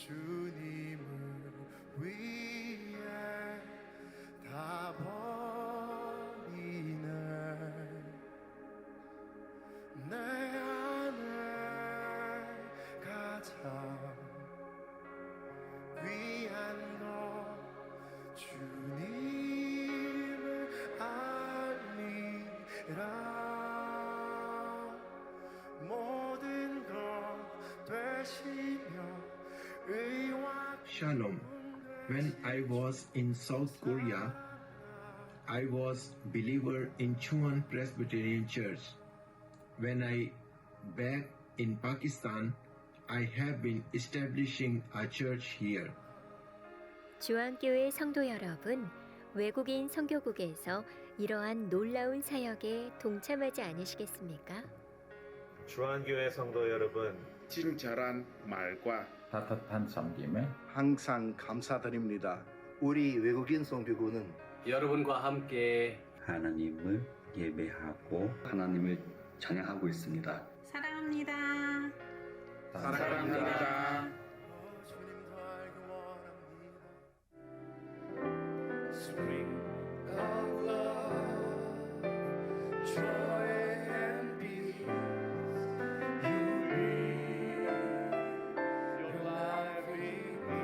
주님을 위해 다 버리네. 내 안에 가장 귀한 것 주님을 알리라. 모든 것 되시며 의와 Shalom. When I was in South Korea, I was believer in Chunghan Presbyterian Church. When I back in Pakistan, I have been establishing a church here. 주안교회 성도 여러분, 외국인 선교국에서 이러한 놀라운 사역에 동참하지 않으시겠습니까? 주안교회 성도 여러분, 친절한 말과 따뜻한 섬김에 항상 감사드립니다. 우리 외국인 선교구는 여러분과 함께 하나님을 예배하고 하나님을 찬양하고 있습니다. 사랑합니다. 사랑합니다. 주님 더 알기 원합니다. Spring of love, joy and peace. You breathe your life in me.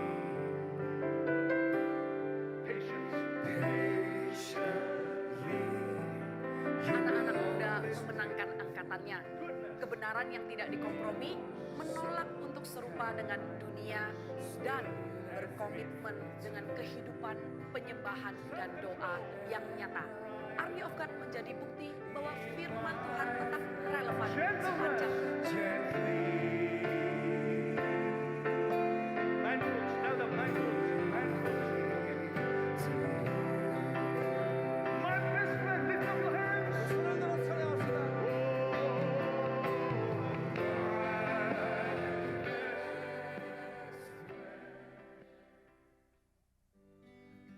Patiently. Anak-anak muda memenangkan angkatannya. Kebenaran yang tidak dikompromi, menolak untuk serupa dengan dunia, dan berkomitmen dengan kehidupan, penyembahan, dan doa yang nyata. Army of God menjadi bukti bahwa firman Tuhan tetap relevan sepanjang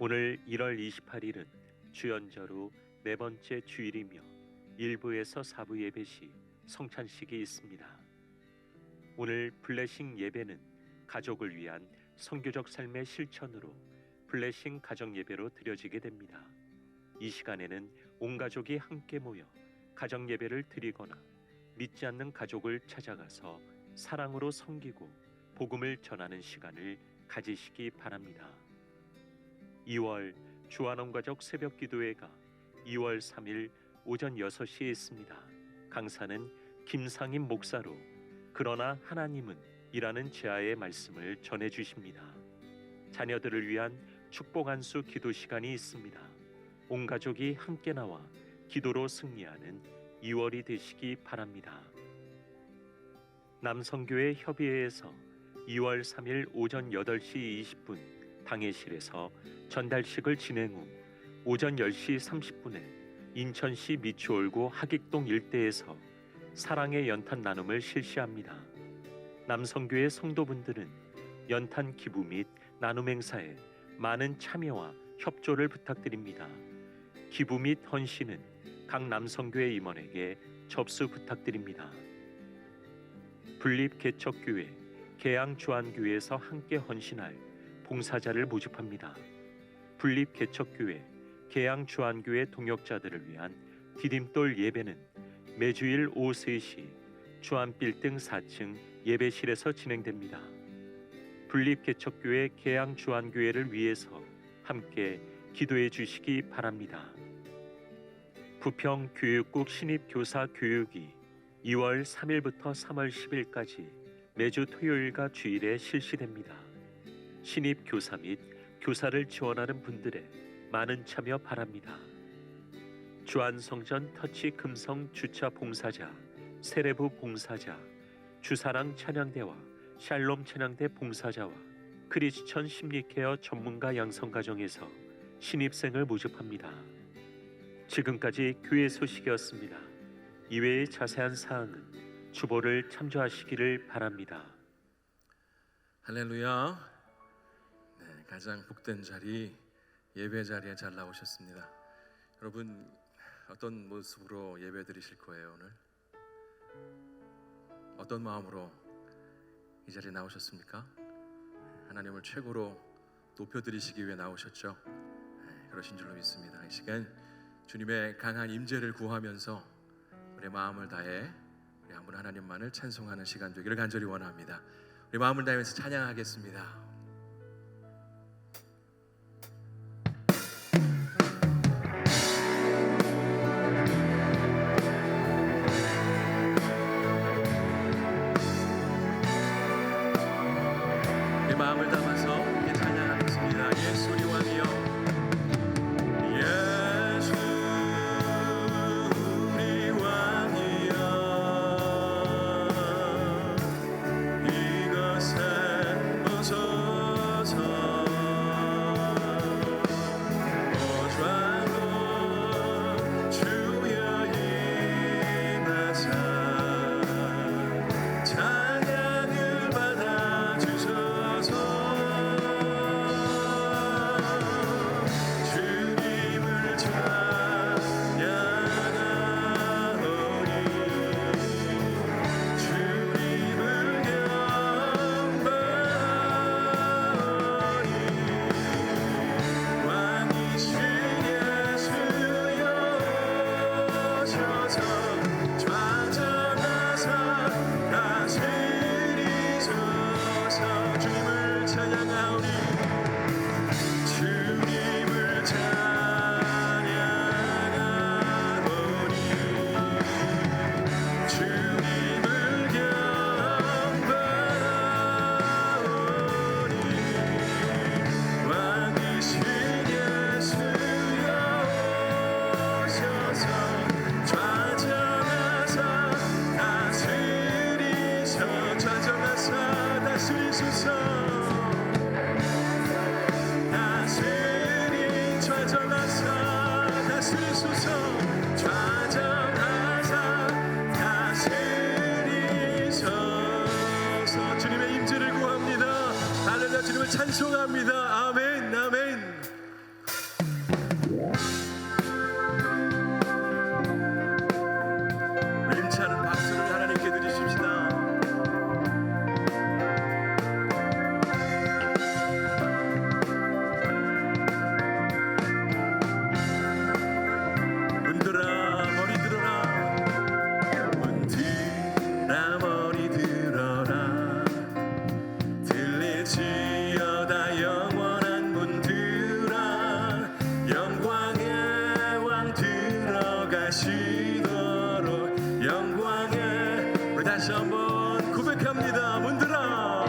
오늘 1월 28일은 주연절후 네 번째 주일이며 1부에서 4부 예배 시 성찬식이 있습니다. 오늘 블레싱 예배는 가족을 위한 선교적 삶의 실천으로 블레싱 가정 예배로 드려지게 됩니다. 이 시간에는 온 가족이 함께 모여 가정 예배를 드리거나 믿지 않는 가족을 찾아가서 사랑으로 섬기고 복음을 전하는 시간을 가지시기 바랍니다. 2월 주안원가족 새벽 기도회가 2월 3일 오전 6시에 있습니다. 강사는 김상임 목사로 그러나 하나님은 이라는 제아의 말씀을 전해주십니다. 자녀들을 위한 축복 안수 기도 시간이 있습니다. 온 가족이 함께 나와 기도로 승리하는 2월이 되시기 바랍니다. 남성교회 협의회에서 2월 3일 오전 8시 20분 당회실에서 전달식을 진행 후 오전 10시 30분에 인천시 미추홀구 하객동 일대에서 사랑의 연탄 나눔을 실시합니다. 남성교회 성도분들은 연탄 기부 및 나눔 행사에 많은 참여와 협조를 부탁드립니다. 기부 및 헌신은 각 남성교회 임원에게 접수 부탁드립니다. 분립개척교회, 계양주안교회에서 함께 헌신할 봉사자를 모집합니다. 분립개척교회, 계양주안교회 동역자들을 위한 디딤돌 예배는 매주일 오후 3시 주안빌딩 4층 예배실에서 진행됩니다. 분립개척교회, 계양주안교회를 위해서 함께 기도해 주시기 바랍니다. 부평교육국 신입교사 교육이 2월 3일부터 3월 10일까지 매주 토요일과 주일에 실시됩니다. 신입교사 및 교사를 지원하는 분들의 많은 참여 바랍니다. 주안성전 터치 금성 주차 봉사자, 세레브 봉사자, 주사랑 찬양대와 샬롬 찬양대 봉사자와 크리스천 심리케어 전문가 양성가정에서 신입생을 모집합니다. 지금까지 교회 소식이었습니다. 이외의 자세한 사항은 주보를 참조하시기를 바랍니다. 할렐루야. 네, 가장 복된 자리, 예배 자리에 잘 나오셨습니다. 여러분 어떤 모습으로 예배 드리실 거예요? 오늘 어떤 마음으로 이 자리에 나오셨습니까? 하나님을 최고로 높여드리시기 위해 나오셨죠. 그러신 줄로 믿습니다. 이 시간 주님의 강한 임재를 구하면서 우리의 마음을 다해 우리 한 분 하나님만을 찬송하는 시간 되기를 간절히 원합니다. 우리 마음을 다하면서 찬양하겠습니다. 마음을 담아서 함께 찬양하겠습니다. 예수 우리 왕이여, 예수 우리 왕이여, 이것에 오소서. 오좌로 주여 임하사 찬양을 받아주소서. 주님을 찬양하오니 주님을 경배하오니 왕이신 예수여 오셔서 좌정하사 다스리소서. 주님을 찬양하오니 주님을 찬양하오니 주님을 경배하오니 왕이신 예수여 오셔서 좌정하사 다스리소서. 좌정하사 다스리소서. 좌정하사 다스리소서. 주님의 임재를 구합니다. 할렐루야. 주님을 찬송합니다. 아멘, 아멘. 힘차는 박수를 하나님께 드리십시다. 문들아 머리 들어라, 문들아 머리 들어라. 들릴지어다 영원한 문들아, 영광의 왕 들어가시도록 영광의. 우리 다시 한번 고백합니다. 문들아,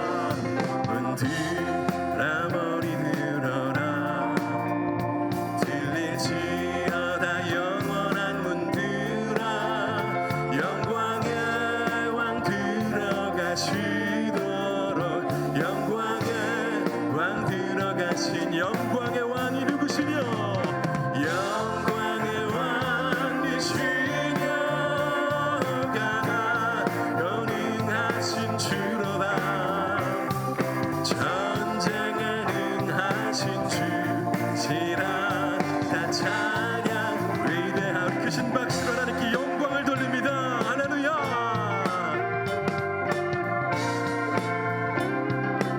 문들아 머리 들어라. 들릴지어다 영원한 문들아, 영광의 왕 들어가시도록 영광의 왕 들어가신 영광의 왕이 누구시며 영광의 왕이시며 가능하신 주로다. 전쟁에 능하신 주시라. 다 찬양 위대한 크신 박수로 하나님께 영광을 돌립니다. 할렐루야.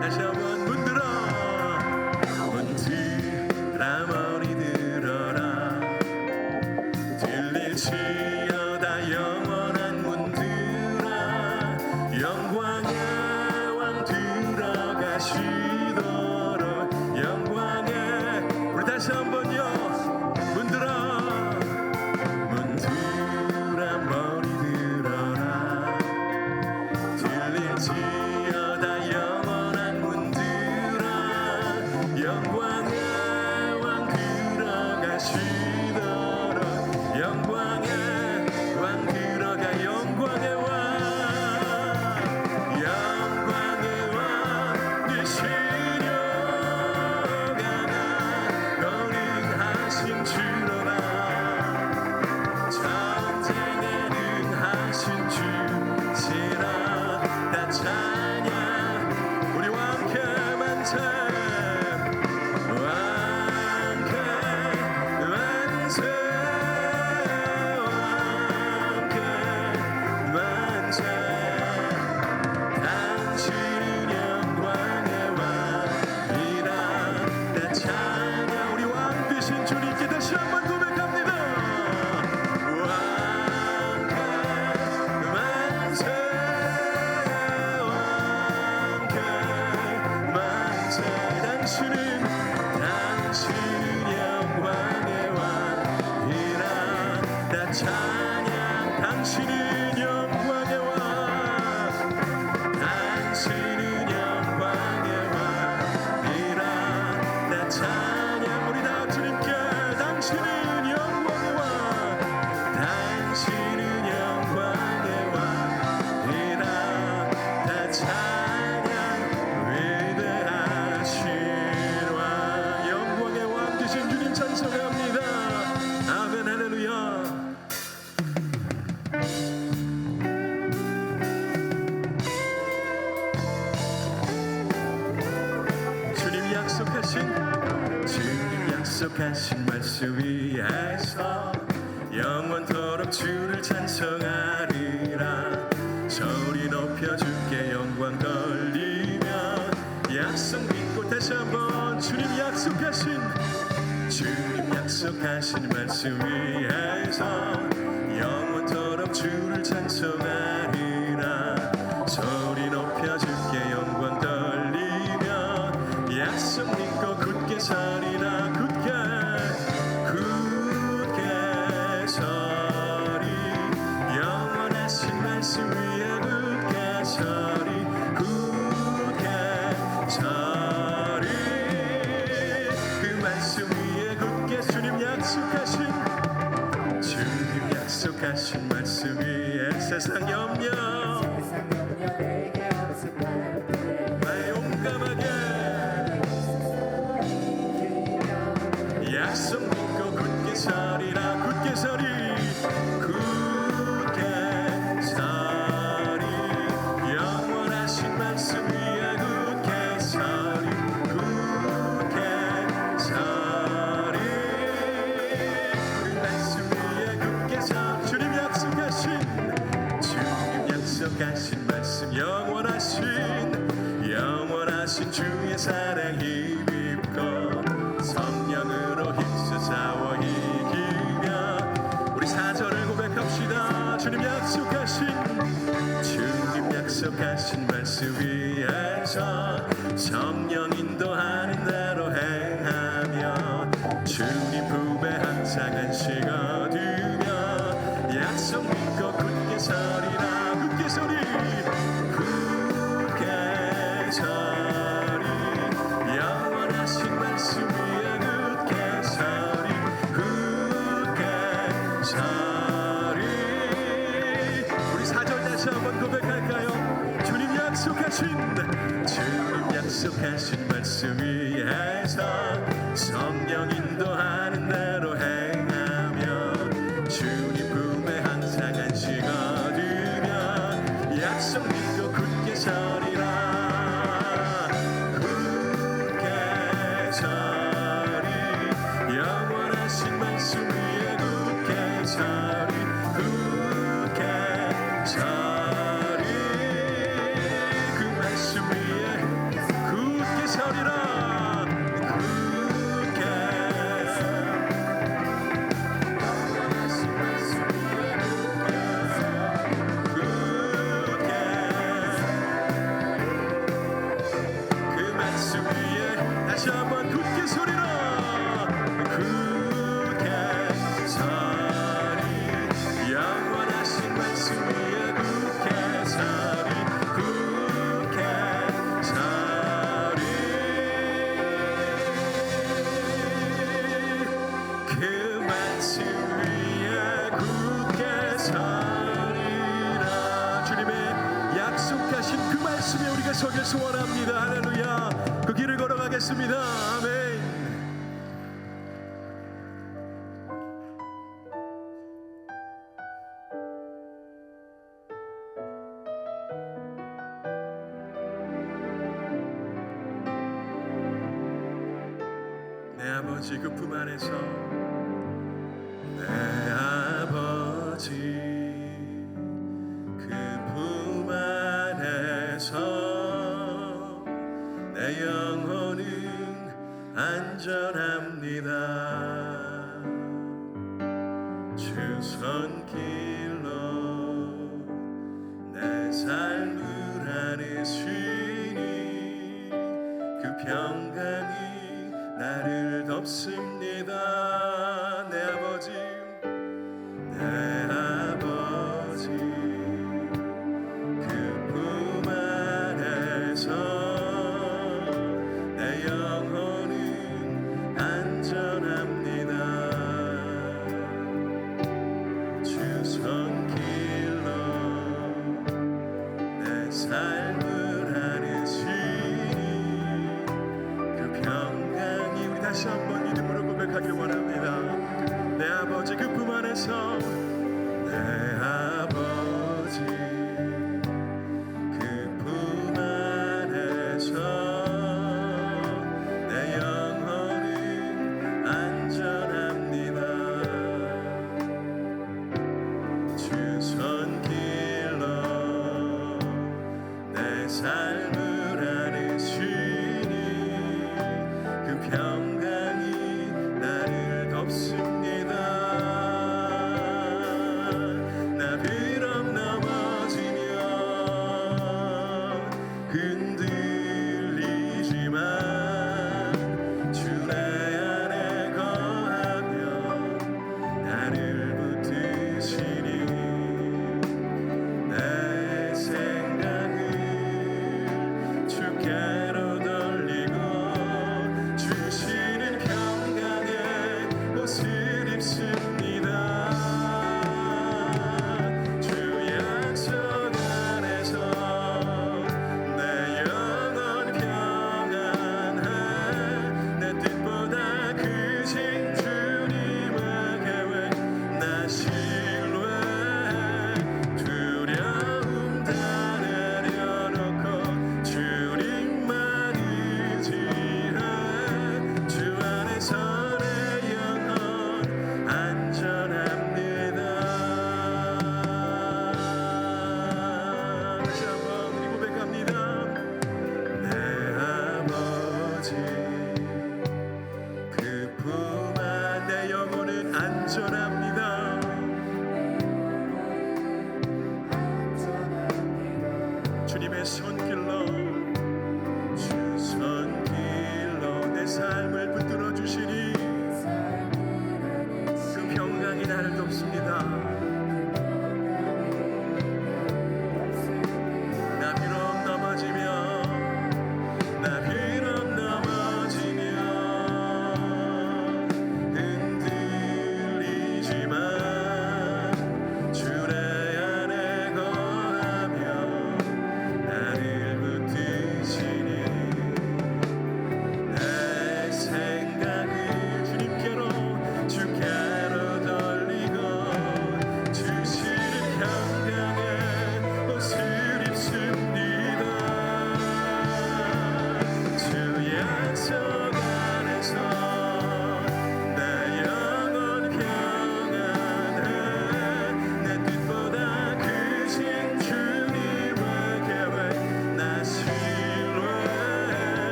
다시 한번 문들아, 문들아 머리 들어라. 들릴지어다 영원한 문들아, 영광의 왕 들어가시도록 영광의. 우리 다시 한번요. 문들아, 문들아 머리 들어라. 들릴지어다 영원한 문들아, 영광의 왕 들어가시도록 영광의 왕 들어가. 영광의 왕, 영광의 왕이시 주님 약속하신 말씀 위에서 영원토록 주를 찬송하리라. 저리 높여 주께 영광 돌리며 약속 믿고 다시 한번 주님 약속하신 말씀 위에서 영원토록 주를 찬송하리라. 소리 높여 주께 영광 돌리며 약속 믿고 굳게 서리라. 굳게 서리. 영원하신 말씀 위에 굳게 서리. 굳게 서리. 그 말씀 위에 굳게 주님 약속하신 말씀 위에 세상 염려 나의 용감하게 약속 믿고 굳게 서리라. 굳게 서리. 굳게 서리. 영원하신 말씀 위에 굳게 서리. 굳게 서리. 그 말씀 위에 굳게 서리. 주님 약속하신 말씀 영원하신 주의 사랑 힘입고 성령으로 힘써 싸워 이기며 우리 4절을 고백합시다. 주님 약속하신 말씀 위에서 성령 인도하는 대로 행하며 주님 품에 항상 안식 얻으며 약속 믿고 굳게 서리라. 굳게 서리. 굳게 서리. 영원하신 말씀 위에 굳게 서리. 굳게 서리. 우리 4절 다시 한번 고백할까요? 주님 약속하신 말씀 위에서 성령 인도하는 대로 행하며 주님 품에 항상 안식 얻으며 약속 믿고 굳게 서리라. 굳게 서리. 영원하신 말씀 위에 굳게 서리. 굳게 서리. 그 말씀 위에 굳게 서리라. 다시 한번 굳게 서리라. 굳게 서리. 영원하신 말씀 위에 굳게 서리. 굳게 서리. 그 말씀 위에 굳게 서리라. 주님의 약속하신 그 말씀에 우리가 서길 소원합니다. 할렐루야. 그 길을 걸어가겠습니다. 아멘. 내 아버지 그 품 안에서 내 아버지 그 품 안에서 내 영혼은 안전합니다. 주 손길로 내 삶을 안으시니 그 평강이 나를 덮습니다. 내 아버지 그 품 안에서 내 영혼은 안전합니다. 주 손길로 내 삶을 안으시니 그 평강이. 우리 다시 한번 이름으로 고백하길 원합니다. 내 아버지 그 품 안에서 내 아버지 그 품 안에서 내 영혼은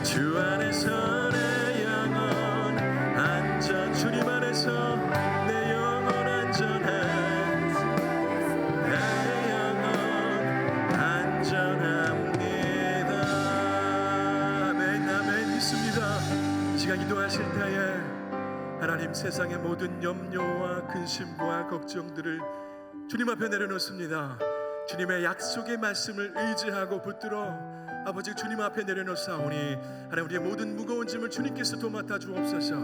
주 안에서 내 영혼 안전, 주님 안에서 내 영혼 안전해, 나의 영혼 안전합니다. 아멘, 아멘. 믿습니다. 이 시간 기도하실 때에 하나님, 세상의 모든 염려와 근심과 걱정들을 주님 앞에 내려놓습니다. 주님의 약속의 말씀을 의지하고 붙들어 아버지 주님 앞에 내려놓사오니 하나님, 우리의 모든 무거운 짐을 주님께서 도맡아 주옵소서.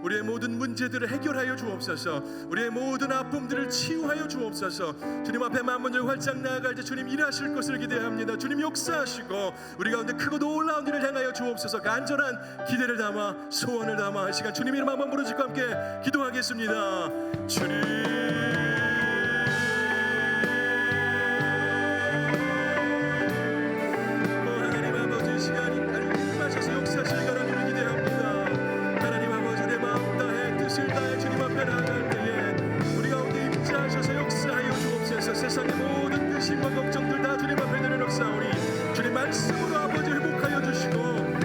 우리의 모든 문제들을 해결하여 주옵소서. 우리의 모든 아픔들을 치유하여 주옵소서. 주님 앞에 마음 열고 활짝 나아갈 때 주님 일하실 것을 기대합니다. 주님 역사하시고 우리 가운데 크고 놀라운 일을 행하여 주옵소서. 간절한 기대를 담아, 소원을 담아 이 시간 주님 이름 한번 부르짖고 함께 기도하겠습니다. 주님, 세상의 모든 근심과 걱정들 다 주님 앞에 내려놓사오니 주님 말씀으로 아버지 회복하여 주시고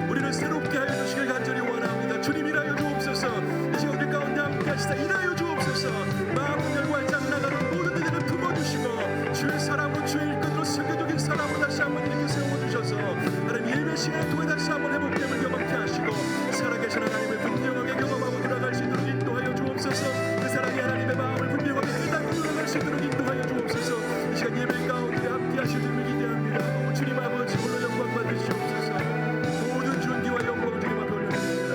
우리를 새롭게 하여 주시길 간절히 원합니다. 주님 일하여 주옵소서. 이 시간 우리 가운데 함께 하시다 일하여 주옵소서. 마음 열고 활짝 나가는 모든 이들을 품어주시고 주의 사람으로, 주의 일꾼으로, 선교적인 사람으로 다시 한번 이렇게 세워주셔서 하나님 예배 시간을 통해 다시 한번 회복됨을 경험케 하시고 살아계신 하나님을 분명하게 경험하고 돌아갈 수 있도록 인도하여 주옵소서. 그 사랑의 하나님의 마음을 분명하게 깨닫고 돌아갈 수 있도록 인도하여 주옵소서. 이 시간 예배 가운데 함께 하실 줄을 기대합니다. 주님 아버지 홀로 영광 받으시옵소서. 모든 존귀와 영광을 주님 앞에 올려드립니다.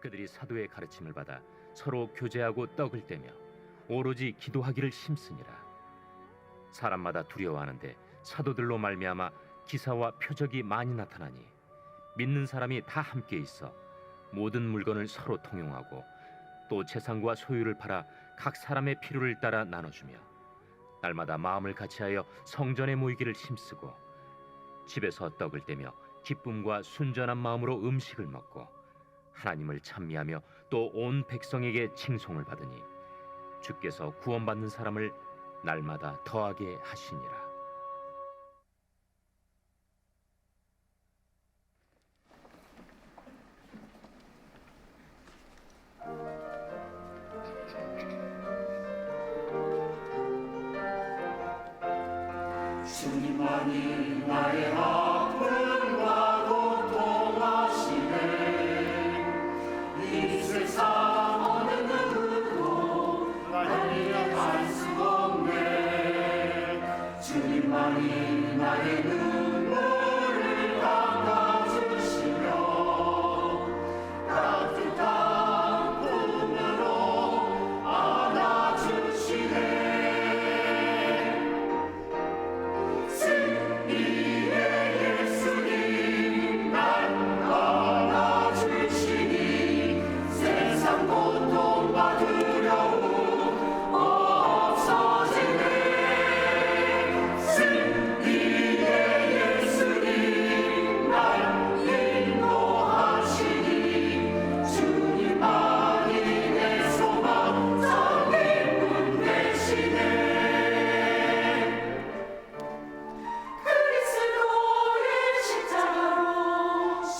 그들이 사도의 가르침을 받아 서로 교제하고 떡을 떼며 오로지 기도하기를 힘쓰니라. 사람마다 두려워하는데 사도들로 말미암아 기사와 표적이 많이 나타나니 믿는 사람이 다 함께 있어 모든 물건을 서로 통용하고 또 재산과 소유를 팔아 각 사람의 필요를 따라 나눠주며 날마다 마음을 같이하여 성전에 모이기를 힘쓰고 집에서 떡을 떼며 기쁨과 순전한 마음으로 음식을 먹고 하나님을 찬미하며 또 온 백성에게 칭송을 받으니 주께서 구원받는 사람을 날마다 더하게 하시니라. 주님만이 나의 아픔과 고통하시네. 이 세상 어느 누구도 날 위할 수 없네. 주님만이 나의 눈물을 닦아주시며 따뜻한 품으로 안아주시네.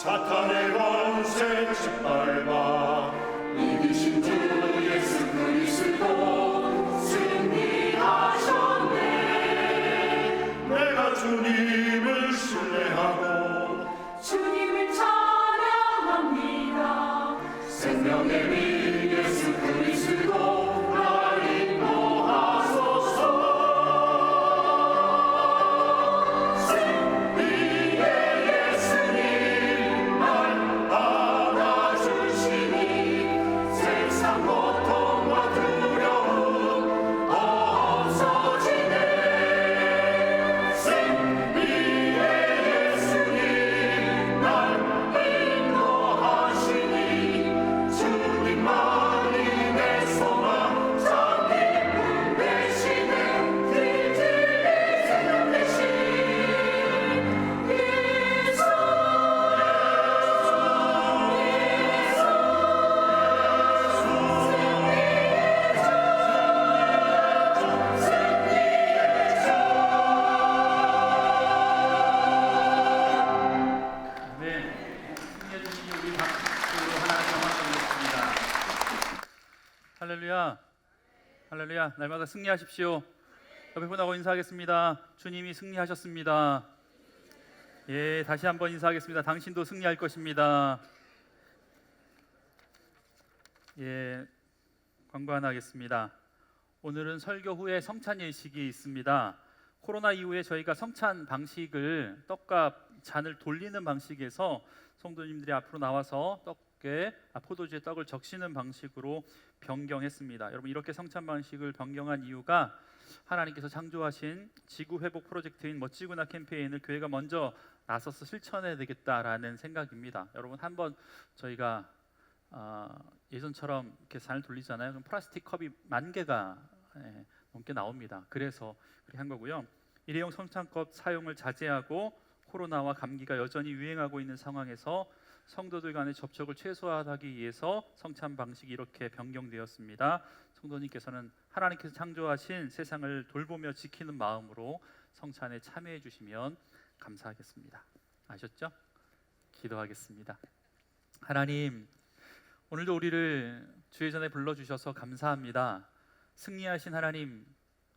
사탄의 권세 짓밟아 이기신 주 예수 그리스도 승리하셨네. 내가 주님을 신뢰하고 주님을 찬양합니다. 생명의 리 예수 그리스도 날 인도하소서. 승리의 예수 할렐루야. 날마다 승리하십시오. 옆에 분하고 인사하겠습니다. 주님이 승리하셨습니다. 예, 다시 한번 인사하겠습니다. 당신도 승리할 것입니다. 예, 광고 하나 하겠습니다. 오늘은 설교 후에 성찬 예식이 있습니다. 코로나 이후에 저희가 성찬 방식을 떡과 잔을 돌리는 방식에서 성도님들이 앞으로 나와서 떡에 포도주에 떡을 적시는 방식으로 변경했습니다. 여러분, 이렇게 성찬 방식을 변경한 이유가 하나님께서 창조하신 지구 회복 프로젝트인 멋지구나 캠페인을 교회가 먼저 나서서 실천해야 되겠다라는 생각입니다. 여러분, 한번 저희가 예전처럼 이렇게 잔을 돌리잖아요. 그럼 플라스틱 컵이 10,000개가 넘게 나옵니다. 그래서 그렇게 한 거고요. 일회용 성찬컵 사용을 자제하고 코로나와 감기가 여전히 유행하고 있는 상황에서 성도들 간의 접촉을 최소화하기 위해서 성찬 방식이 이렇게 변경되었습니다. 성도님께서는 하나님께서 창조하신 세상을 돌보며 지키는 마음으로 성찬에 참여해 주시면 감사하겠습니다. 아셨죠? 기도하겠습니다. 하나님, 오늘도 우리를 주의 전에 불러주셔서 감사합니다. 승리하신 하나님,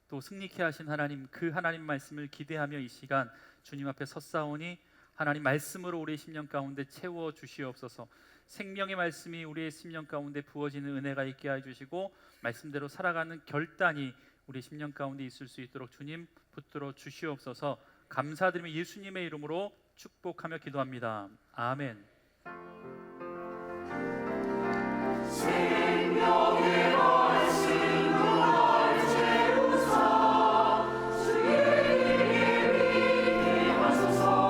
또 승리케 하신 하나님, 그 하나님 말씀을 기대하며 이 시간 주님 앞에 섰사오니 하나님 말씀으로 우리의 심령 가운데 채워 주시옵소서. 생명의 말씀이 우리의 심령 가운데 부어지는 은혜가 있게 해주시고 말씀대로 살아가는 결단이 우리의 심령 가운데 있을 수 있도록 주님 붙들어 주시옵소서. 감사드리며 예수님의 이름으로 축복하며 기도합니다. 아멘. 생명의 말씀으로 날 채우사 주의 길에 있게 하소서.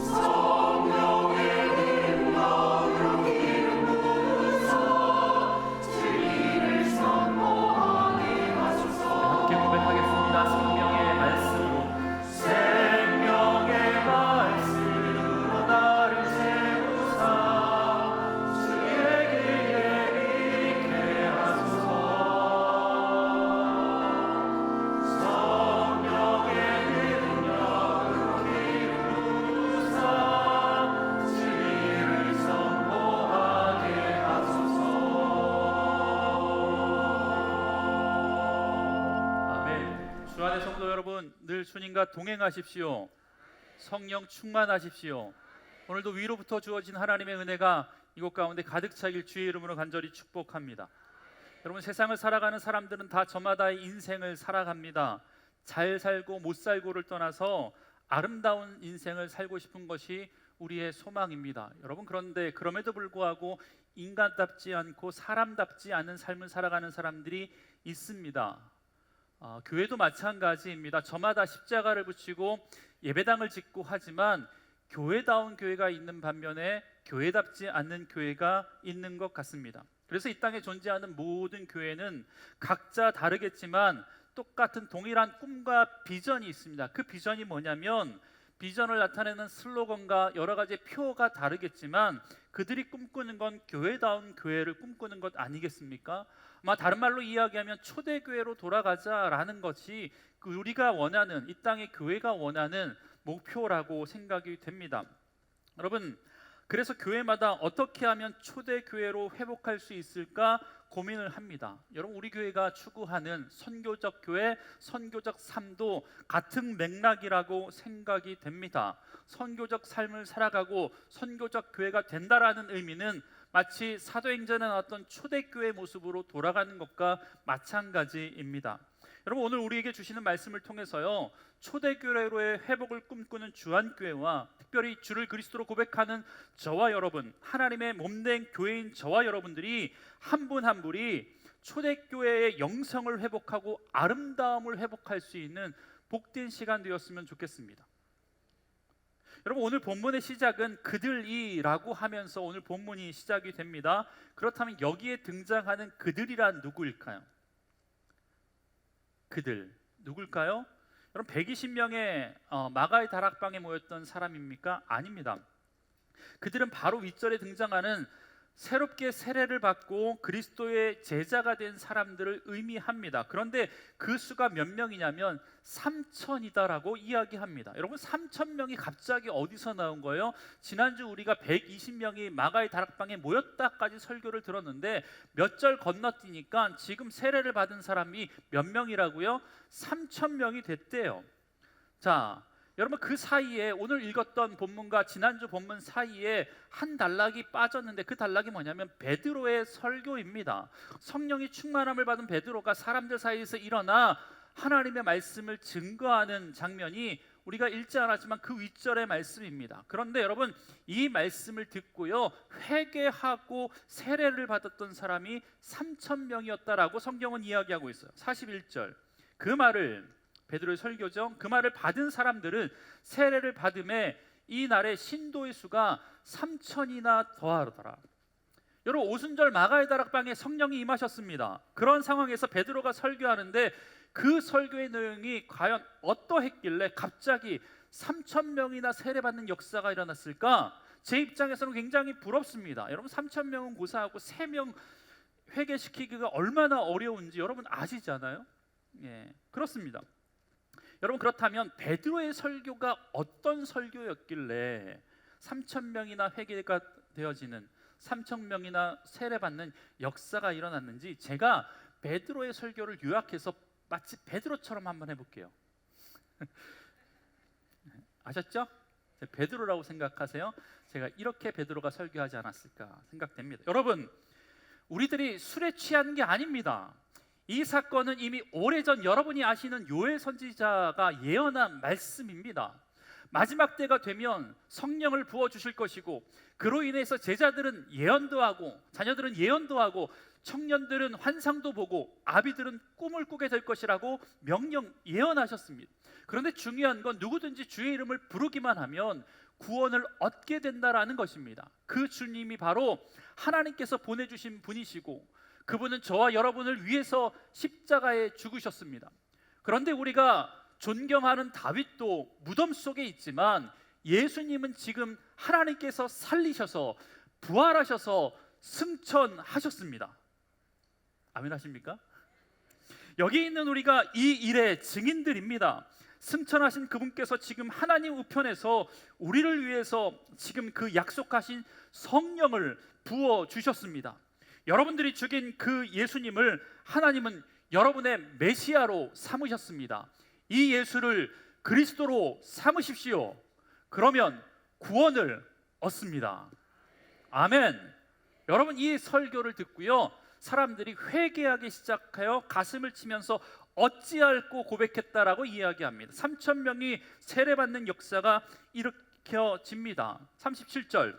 성령의 능력으로 기름 부으사 진리를 선포하게 하소서. 함께 고백하겠습니다. 생명의 말씀으로, 생명의 말씀으로 나를 채우사 주의 길에 있게 하소서. 성령의 능력으로 기름 부으사 진리를 선포하게 하소서. 아멘. 주 안의 성도 여러분, 늘 주님과 동행하십시오. 성령 충만하십시오. 오늘도 위로부터 주어진 하나님의 은혜가 이곳 가운데 가득 차길 주의 이름으로 간절히 축복합니다. 여러분, 세상을 살아가는 사람들은 다 저마다의 인생을 살아갑니다. 잘 살고 못 살고를 떠나서 아름다운 인생을 살고 싶은 것이 우리의 소망입니다. 여러분, 그런데 그럼에도 불구하고 인간답지 않고 사람답지 않은 삶을 살아가는 사람들이 있습니다. 교회도 마찬가지입니다. 저마다 십자가를 붙이고 예배당을 짓고 하지만 교회다운 교회가 있는 반면에 교회답지 않는 교회가 있는 것 같습니다. 그래서 이 땅에 존재하는 모든 교회는 각자 다르겠지만 똑같은 동일한 꿈과 비전이 있습니다. 그 비전이 뭐냐면, 비전을 나타내는 슬로건과 여러 가지 표가 다르겠지만 그들이 꿈꾸는 건 교회다운 교회를 꿈꾸는 것 아니겠습니까? 다른 말로 이야기하면 초대교회로 돌아가자라는 것이 우리가 원하는, 이 땅의 교회가 원하는 목표라고 생각이 됩니다. 여러분, 그래서 교회마다 어떻게 하면 초대교회로 회복할 수 있을까 고민을 합니다. 여러분, 우리 교회가 추구하는 선교적 교회, 선교적 삶도 같은 맥락이라고 생각이 됩니다. 선교적 삶을 살아가고 선교적 교회가 된다라는 의미는 마치 사도행전에 나왔던 초대교회 모습으로 돌아가는 것과 마찬가지입니다. 여러분, 오늘 우리에게 주시는 말씀을 통해서요, 초대교회로의 회복을 꿈꾸는 주한교회와 특별히 주를 그리스도로 고백하는 저와 여러분, 하나님의 몸된 교회인 저와 여러분들이 한 분 한 분이 초대교회의 영성을 회복하고 아름다움을 회복할 수 있는 복된 시간 되었으면 좋겠습니다. 여러분, 오늘 본문의 시작은 그들이라고 하면서 오늘 본문이 시작이 됩니다. 그렇다면 여기에 등장하는 그들이란 누구일까요? 그들 누굴까요? 여러분, 120명의 마가의 다락방에 모였던 사람입니까? 아닙니다. 그들은 바로 윗절에 등장하는 새롭게 세례를 받고 그리스도의 제자가 된 사람들을 의미합니다. 그런데 그 수가 몇 명이냐면 3,000이다라고 이야기합니다. 여러분 3,000명이 갑자기 어디서 나온 거예요? 지난주 우리가 120명이 마가의 다락방에 모였다까지 설교를 들었는데 몇 절 건너뛰니까 지금 세례를 받은 사람이 몇 명이라고요? 3,000명이 됐대요. 자, 여러분 그 사이에 오늘 읽었던 본문과 지난주 본문 사이에 한 단락이 빠졌는데 그 단락이 뭐냐면 베드로의 설교입니다. 성령이 충만함을 받은 베드로가 사람들 사이에서 일어나 하나님의 말씀을 증거하는 장면이 우리가 읽지 않았지만 그 윗절의 말씀입니다. 그런데 여러분 이 말씀을 듣고요 회개하고 세례를 받았던 사람이 3,000명이었다라고 성경은 이야기하고 있어요. 41절 그 말을 베드로의 설교죠. 그 말을 받은 사람들은 세례를 받음에 이 날에 신도의 수가 3,000이나 더하더라. 여러분 오순절 마가의 다락방에 성령이 임하셨습니다. 그런 상황에서 베드로가 설교하는데 그 설교의 내용이 과연 어떠했길래 갑자기 3,000명이나 세례받는 역사가 일어났을까? 제 입장에서는 굉장히 부럽습니다. 여러분 3,000명은 고사하고 3명 회개시키기가 얼마나 어려운지 여러분 아시잖아요. 예, 그렇습니다. 여러분 그렇다면 베드로의 설교가 어떤 설교였길래 3,000명이나 회개가 되어지는 3,000명이나 세례받는 역사가 일어났는지 제가 베드로의 설교를 요약해서 마치 베드로처럼 한번 해볼게요. 아셨죠? 베드로라고 생각하세요? 제가 이렇게 베드로가 설교하지 않았을까 생각됩니다. 여러분 우리들이 술에 취한 게 아닙니다. 이 사건은 이미 오래전 여러분이 아시는 요엘 선지자가 예언한 말씀입니다. 마지막 때가 되면 성령을 부어주실 것이고 그로 인해서 제자들은 예언도 하고 자녀들은 예언도 하고 청년들은 환상도 보고 아비들은 꿈을 꾸게 될 것이라고 명령 예언하셨습니다. 그런데 중요한 건 누구든지 주의 이름을 부르기만 하면 구원을 얻게 된다라는 것입니다. 그 주님이 바로 하나님께서 보내주신 분이시고 그분은 저와 여러분을 위해서 십자가에 죽으셨습니다. 그런데 우리가 존경하는 다윗도 무덤 속에 있지만 예수님은 지금 하나님께서 살리셔서 부활하셔서 승천하셨습니다. 아멘 하십니까? 여기 있는 우리가 이 일의 증인들입니다. 승천하신 그분께서 지금 하나님 우편에서 우리를 위해서 지금 그 약속하신 성령을 부어 주셨습니다. 여러분들이 죽인 그 예수님을 하나님은 여러분의 메시아로 삼으셨습니다. 이 예수를 그리스도로 삼으십시오. 그러면 구원을 얻습니다. 아멘. 여러분 이 설교를 듣고요 사람들이 회개하기 시작하여 가슴을 치면서 어찌할꼬 고백했다라고 이야기합니다. 3,000명이 세례받는 역사가 일으켜집니다. 37절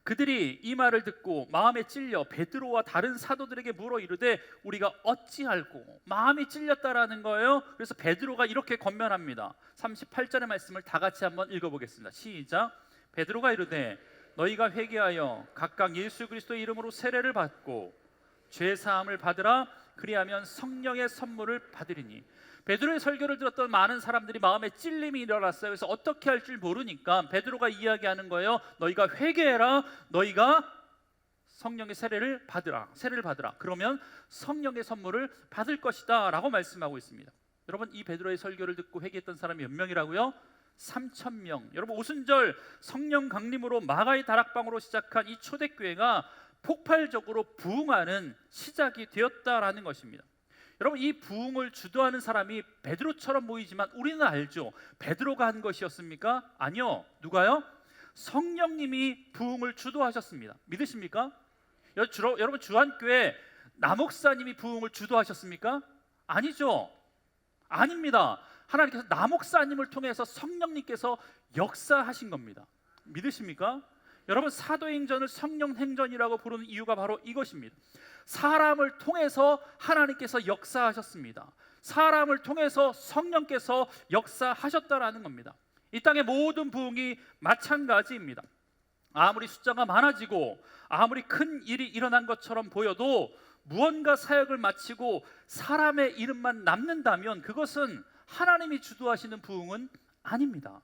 그들이 이 말을 듣고 마음에 찔려 베드로와 다른 사도들에게 물어 이르되 우리가 어찌할꼬 마음이 찔렸다라는 거예요. 그래서 베드로가 이렇게 권면합니다. 38절의 말씀을 다 같이 한번 읽어보겠습니다. 시작. 베드로가 이르되 너희가 회개하여 각각 예수 그리스도의 이름으로 세례를 받고 죄 사함을 받으라. 그리하면 성령의 선물을 받으리니. 베드로의 설교를 들었던 많은 사람들이 마음에 찔림이 일어났어요. 그래서 어떻게 할 줄 모르니까 베드로가 이야기하는 거예요. 너희가 회개해라. 너희가 성령의 세례를 받으라. 그러면 성령의 선물을 받을 것이다 라고 말씀하고 있습니다. 여러분 이 베드로의 설교를 듣고 회개했던 사람이 몇 명이라고요? 3,000명. 여러분 오순절 성령 강림으로 마가의 다락방으로 시작한 이 초대교회가 폭발적으로 부흥하는 시작이 되었다라는 것입니다. 여러분 이 부흥을 주도하는 사람이 베드로처럼 보이지만 우리는 알죠. 베드로가 한 것이었습니까? 아니요. 누가요? 성령님이 부흥을 주도하셨습니다. 믿으십니까? 여러분 주한교회 남목사님이 부흥을 주도하셨습니까? 아니죠. 아닙니다. 하나님께서 남목사님을 통해서 성령님께서 역사하신 겁니다. 믿으십니까? 여러분 사도행전을 성령행전이라고 부르는 이유가 바로 이것입니다. 사람을 통해서 하나님께서 역사하셨습니다. 사람을 통해서 성령께서 역사하셨다라는 겁니다. 이 땅의 모든 부흥이 마찬가지입니다. 아무리 숫자가 많아지고 아무리 큰 일이 일어난 것처럼 보여도 무언가 사역을 마치고 사람의 이름만 남는다면 그것은 하나님이 주도하시는 부흥은 아닙니다.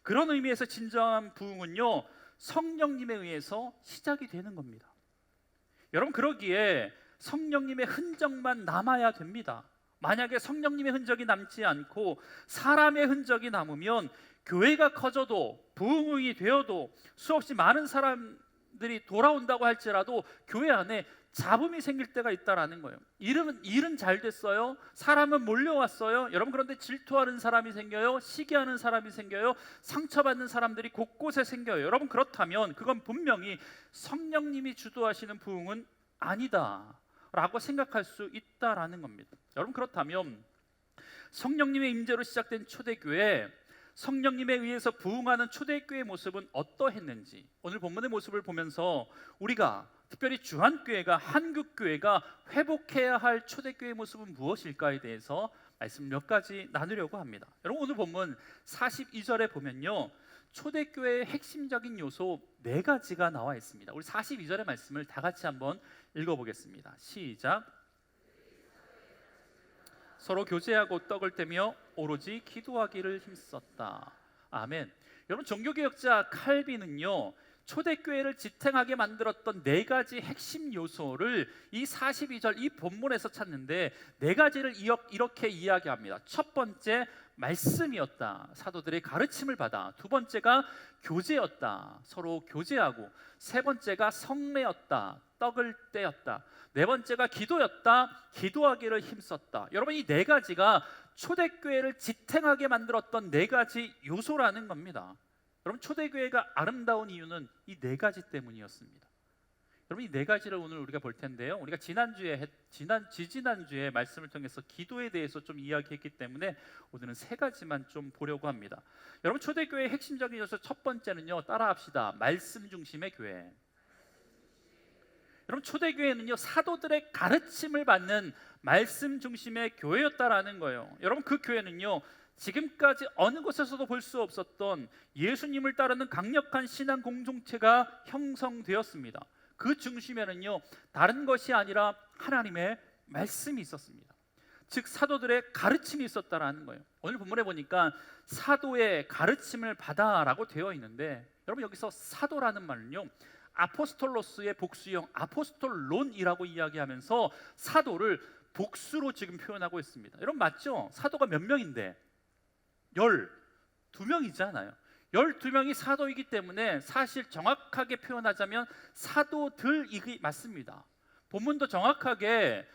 그런 의미에서 진정한 부흥은요, 성령님에 의해서 시작이 되는 겁니다. 여러분, 그러기에 성령님의 흔적만 남아야 됩니다. 만약에 성령님의 흔적이 남지 않고 사람의 흔적이 남으면 교회가 커져도 부흥이 되어도 수없이 많은 사람들이 돌아온다고 할지라도 교회 안에 잡음이 생길 때가 있다라는 거예요. 일은 잘 됐어요. 사람은 몰려왔어요. 여러분, 그런데 질투하는 사람이 생겨요. 시기하는 사람이 생겨요. 상처받는 사람들이 곳곳에 생겨요. 여러분, 그렇다면 그건 분명히 성령님이 주도하시는 부흥은 아니다라고 생각할 수 있다라는 겁니다. 여러분, 그렇다면 성령님의 임재로 시작된 초대교회, 성령님에 의해서 부흥하는 초대교회의 모습은 어떠했는지 오늘 본문의 모습을 보면서 우리가 특별히 주한교회가, 한국교회가 회복해야 할 초대교회의 모습은 무엇일까에 대해서 말씀 몇 가지 나누려고 합니다. 여러분, 오늘 본문 42절에 보면요, 초대교회의 핵심적인 요소 4가지가 나와 있습니다. 우리 42절의 말씀을 다 같이 한번 읽어보겠습니다. 시작. 서로 교제하고 떡을 떼며 오로지 기도하기를 힘썼다. 아멘. 여러분, 종교개혁자 칼빈은요, 초대교회를 지탱하게 만들었던 4가지 핵심 요소를 이 42절 이 본문에서 찾는데 4가지를 이렇게 이야기합니다. 첫 번째, 말씀이었다. 사도들의 가르침을 받아. 두 번째가 교제였다. 서로 교제하고. 세 번째가 성례였다. 떡을 떼었다. 네 번째가 기도였다. 기도하기를 힘썼다. 여러분, 이 4가지가 초대교회를 지탱하게 만들었던 4가지 요소라는 겁니다. 여러분, 초대교회가 아름다운 이유는 이 4가지 때문이었습니다. 여러분, 이 4가지를 오늘 우리가 볼 텐데요, 우리가 지난주에 말씀을 통해서 기도에 대해서 좀 이야기했기 때문에 오늘은 3가지만 좀 보려고 합니다. 여러분, 초대교회의 핵심적인 요소 첫 번째는요, 따라합시다. 말씀 중심의 교회. 여러분, 초대교회는요, 사도들의 가르침을 받는 말씀 중심의 교회였다라는 거예요. 여러분, 그 교회는요, 지금까지 어느 곳에서도 볼 수 없었던 예수님을 따르는 강력한 신앙 공동체가 형성되었습니다. 그 중심에는요, 다른 것이 아니라 하나님의 말씀이 있었습니다. 즉, 사도들의 가르침이 있었다라는 거예요. 오늘 본문에 보니까 사도의 가르침을 받아라고 되어 있는데, 여러분, 여기서 사도라는 말은요, 아포스톨로스의 복수형 아포스톨론이라고 이야기하면서 사도를 복수로 지금 표현하고 있습니다. 여러분, 맞죠? 사도가 몇 명인데? 12명이잖아요. 12명이 사도이기 때문에 사실 정확하게 표현하자면 사도들이 맞습니다. 본문도 정확하게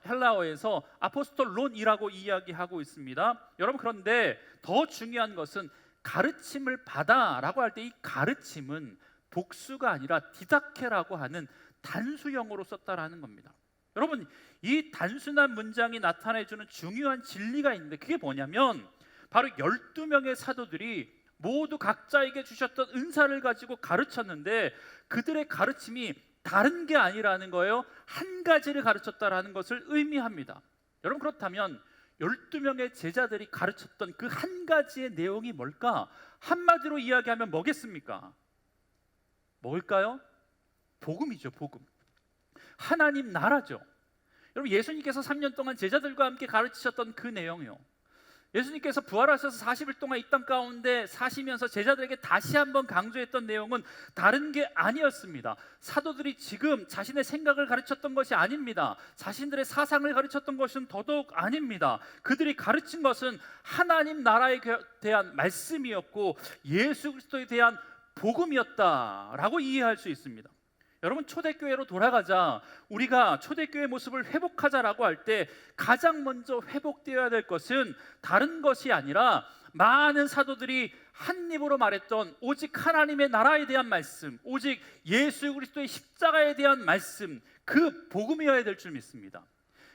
헬라어에서 아포스톨론이라고 이야기하고 있습니다. 여러분, 그런데 더 중요한 것은 가르침을 받아라고 할 때 이 가르침은 복수가 아니라 디다케라고 하는 단수형으로 썼다라는 겁니다. 여러분, 이 단순한 문장이 나타내주는 중요한 진리가 있는데 그게 뭐냐면 바로 12명의 사도들이 모두 각자에게 주셨던 은사를 가지고 가르쳤는데 그들의 가르침이 다른 게 아니라는 거예요. 한 가지를 가르쳤다라는 것을 의미합니다. 여러분, 그렇다면 12명의 제자들이 가르쳤던 그 한 가지의 내용이 뭘까? 한마디로 이야기하면 뭐겠습니까? 뭘까요? 복음이죠. 복음. 하나님 나라죠. 여러분, 예수님께서 3년 동안 제자들과 함께 가르치셨던 그 내용이요, 예수님께서 부활하셔서 40일 동안 이 땅 가운데 사시면서 제자들에게 다시 한번 강조했던 내용은 다른 게 아니었습니다. 사도들이 지금 자신의 생각을 가르쳤던 것이 아닙니다. 자신들의 사상을 가르쳤던 것은 더더욱 아닙니다. 그들이 가르친 것은 하나님 나라에 대한 말씀이었고 예수 그리스도에 대한 복음이었다라고 이해할 수 있습니다. 여러분, 초대교회로 돌아가자, 우리가 초대교회 모습을 회복하자라고 할 때 가장 먼저 회복되어야 될 것은 다른 것이 아니라 많은 사도들이 한 입으로 말했던 오직 하나님의 나라에 대한 말씀, 오직 예수 그리스도의 십자가에 대한 말씀, 그 복음이어야 될 줄 믿습니다.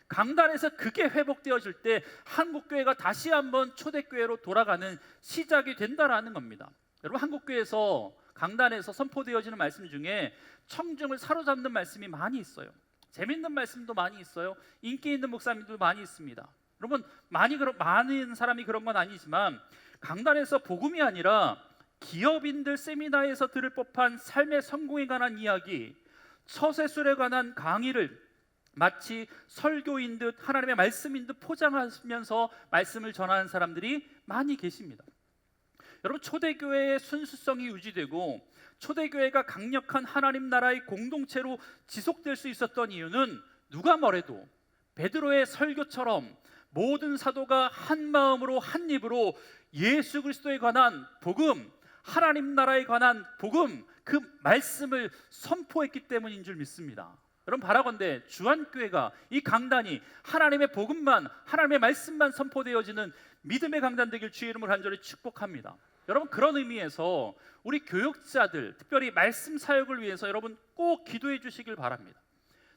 강단에서 그게 회복되어질 때 한국교회가 다시 한번 초대교회로 돌아가는 시작이 된다라는 겁니다. 여러분, 한국교회에서 강단에서 선포되어지는 말씀 중에 청중을 사로잡는 말씀이 많이 있어요. 재밌는 말씀도 많이 있어요. 인기 있는 목사님도 많이 있습니다. 여러분, 많은 사람이 그런 건 아니지만 강단에서 복음이 아니라 기업인들 세미나에서 들을 법한 삶의 성공에 관한 이야기, 처세술에 관한 강의를 마치 설교인 듯 하나님의 말씀인 듯 포장하면서 말씀을 전하는 사람들이 많이 계십니다. 여러분, 초대교회의 순수성이 유지되고 초대교회가 강력한 하나님 나라의 공동체로 지속될 수 있었던 이유는 누가 뭐래도 베드로의 설교처럼 모든 사도가 한 마음으로 한 입으로 예수 그리스도에 관한 복음, 하나님 나라에 관한 복음, 그 말씀을 선포했기 때문인 줄 믿습니다. 여러분, 바라건대 주한교회가, 이 강단이 하나님의 복음만, 하나님의 말씀만 선포되어지는 믿음의 강단 되길 주의 이름으로 간절히 축복합니다. 여러분, 그런 의미에서 우리 교육자들, 특별히 말씀 사역을 위해서 여러분 꼭 기도해 주시길 바랍니다.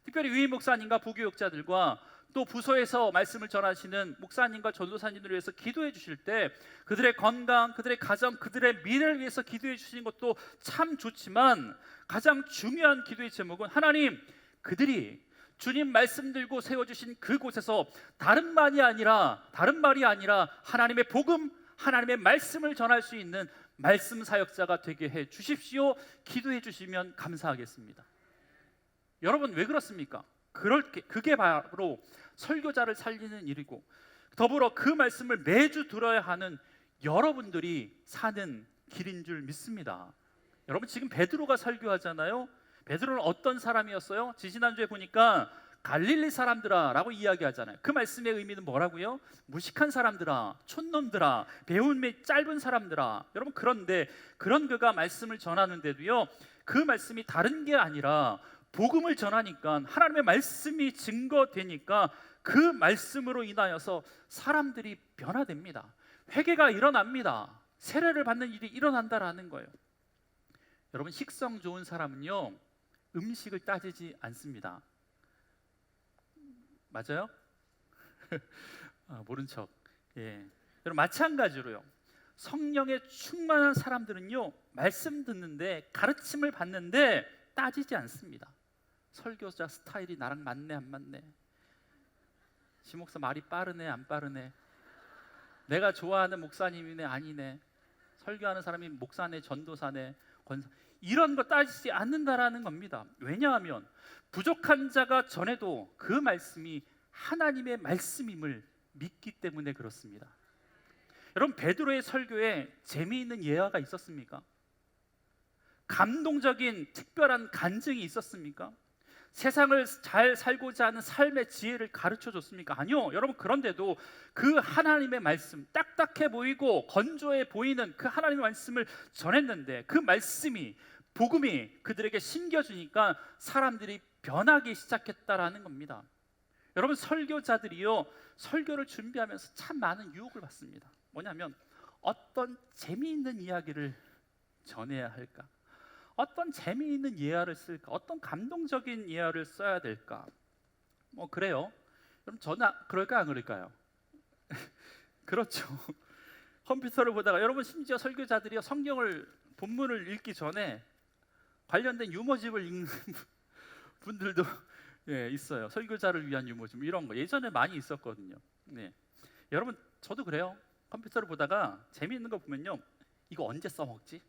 특별히 위임 목사님과 부교육자들과 또 부서에서 말씀을 전하시는 목사님과 전도사님들을 위해서 기도해 주실 때 그들의 건강, 그들의 가정, 그들의 미래를 위해서 기도해 주시는 것도 참 좋지만 가장 중요한 기도의 제목은 하나님, 그들이 주님 말씀 들고 세워주신 그곳에서 다른 말이 아니라 하나님의 복음, 하나님의 말씀을 전할 수 있는 말씀 사역자가 되게 해 주십시오. 기도해 주시면 감사하겠습니다. 여러분, 왜 그렇습니까? 그게 바로 설교자를 살리는 일이고, 더불어 그 말씀을 매주 들어야 하는 여러분들이 사는 길인 줄 믿습니다. 여러분, 지금 베드로가 설교하잖아요. 베드로는 어떤 사람이었어요? 지지난주에 보니까 갈릴리 사람들아 라고 이야기하잖아요. 그 말씀의 의미는 뭐라고요? 무식한 사람들아, 촌놈들아, 배움이 짧은 사람들아. 여러분, 그런데 그런 그가 말씀을 전하는데도요, 그 말씀이 다른 게 아니라 복음을 전하니까, 하나님의 말씀이 증거되니까 그 말씀으로 인하여서 사람들이 변화됩니다. 회개가 일어납니다. 세례를 받는 일이 일어난다라는 거예요. 여러분, 식성 좋은 사람은요, 음식을 따지지 않습니다. 맞아요? 모른 척. 예. 여러분, 마찬가지로요, 성령에 충만한 사람들은요, 말씀 듣는데, 가르침을 받는데 따지지 않습니다. 설교자 스타일이 나랑 맞네 안 맞네, 시 목사 말이 빠르네 안 빠르네, 내가 좋아하는 목사님이네 아니네, 설교하는 사람이 목사네 전도사네 권사, 이런 거 따지지 않는다라는 겁니다. 왜냐하면 부족한 자가 전해도 그 말씀이 하나님의 말씀임을 믿기 때문에 그렇습니다. 여러분, 베드로의 설교에 재미있는 예화가 있었습니까? 감동적인 특별한 간증이 있었습니까? 세상을 잘 살고자 하는 삶의 지혜를 가르쳐 줬습니까? 아니요. 여러분, 그런데도 그 하나님의 말씀, 딱딱해 보이고 건조해 보이는 그 하나님의 말씀을 전했는데 그 말씀이, 복음이 그들에게 심겨주니까 사람들이 변하기 시작했다라는 겁니다. 여러분, 설교자들이요, 설교를 준비하면서 참 많은 유혹을 받습니다. 뭐냐면, 어떤 재미있는 이야기를 전해야 할까? 어떤 재미있는 예화를 쓸까? 어떤 감동적인 예화를 써야 될까? 뭐 그래요. 그럼 저는 그럴까 안 그럴까요? 그렇죠. 컴퓨터를 보다가, 여러분, 심지어 설교자들이요, 성경을 본문을 읽기 전에 관련된 유머집을 읽는 분들도 있어요. 설교자를 위한 유머집, 이런 거 예전에 많이 있었거든요. 네. 여러분, 저도 그래요. 컴퓨터를 보다가 재미있는 거 보면요, 이거 언제 써먹지?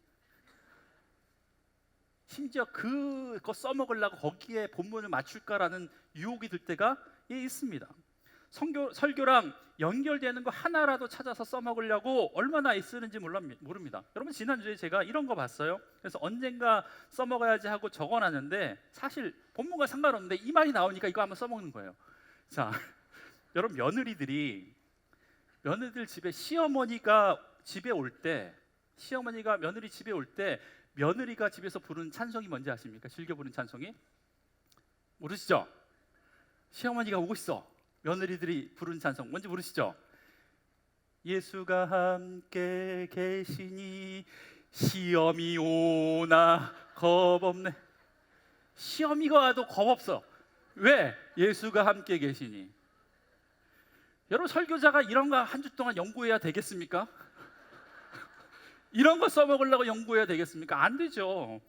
심지어 그거 써먹으려고 거기에 본문을 맞출까라는 유혹이 들 때가 있습니다. 설교랑 연결되는 거 하나라도 찾아서 써먹으려고 얼마나 애쓰는지 모릅니다. 여러분, 지난주에 제가 이런 거 봤어요. 그래서 언젠가 써먹어야지 하고 적어놨는데 사실 본문과 상관없는데 이 말이 나오니까 이거 한번 써먹는 거예요. 자, 여러분, 며느리들 집에 시어머니가 며느리 집에 올 때 며느리가 집에서 부르는 찬송이 뭔지 아십니까? 즐겨 부르는 찬송이? 모르시죠? 시어머니가 오고 있어. 며느리들이 부르는 찬송 뭔지 모르시죠? 예수가 함께 계시니 시험이 오나 겁없네. 시험이가 와도 겁없어. 왜? 예수가 함께 계시니. 여러분, 설교자가 이런 거 한 주 동안 연구해야 되겠습니까? 이런 거 써먹으려고 연구해야 되겠습니까? 안 되죠.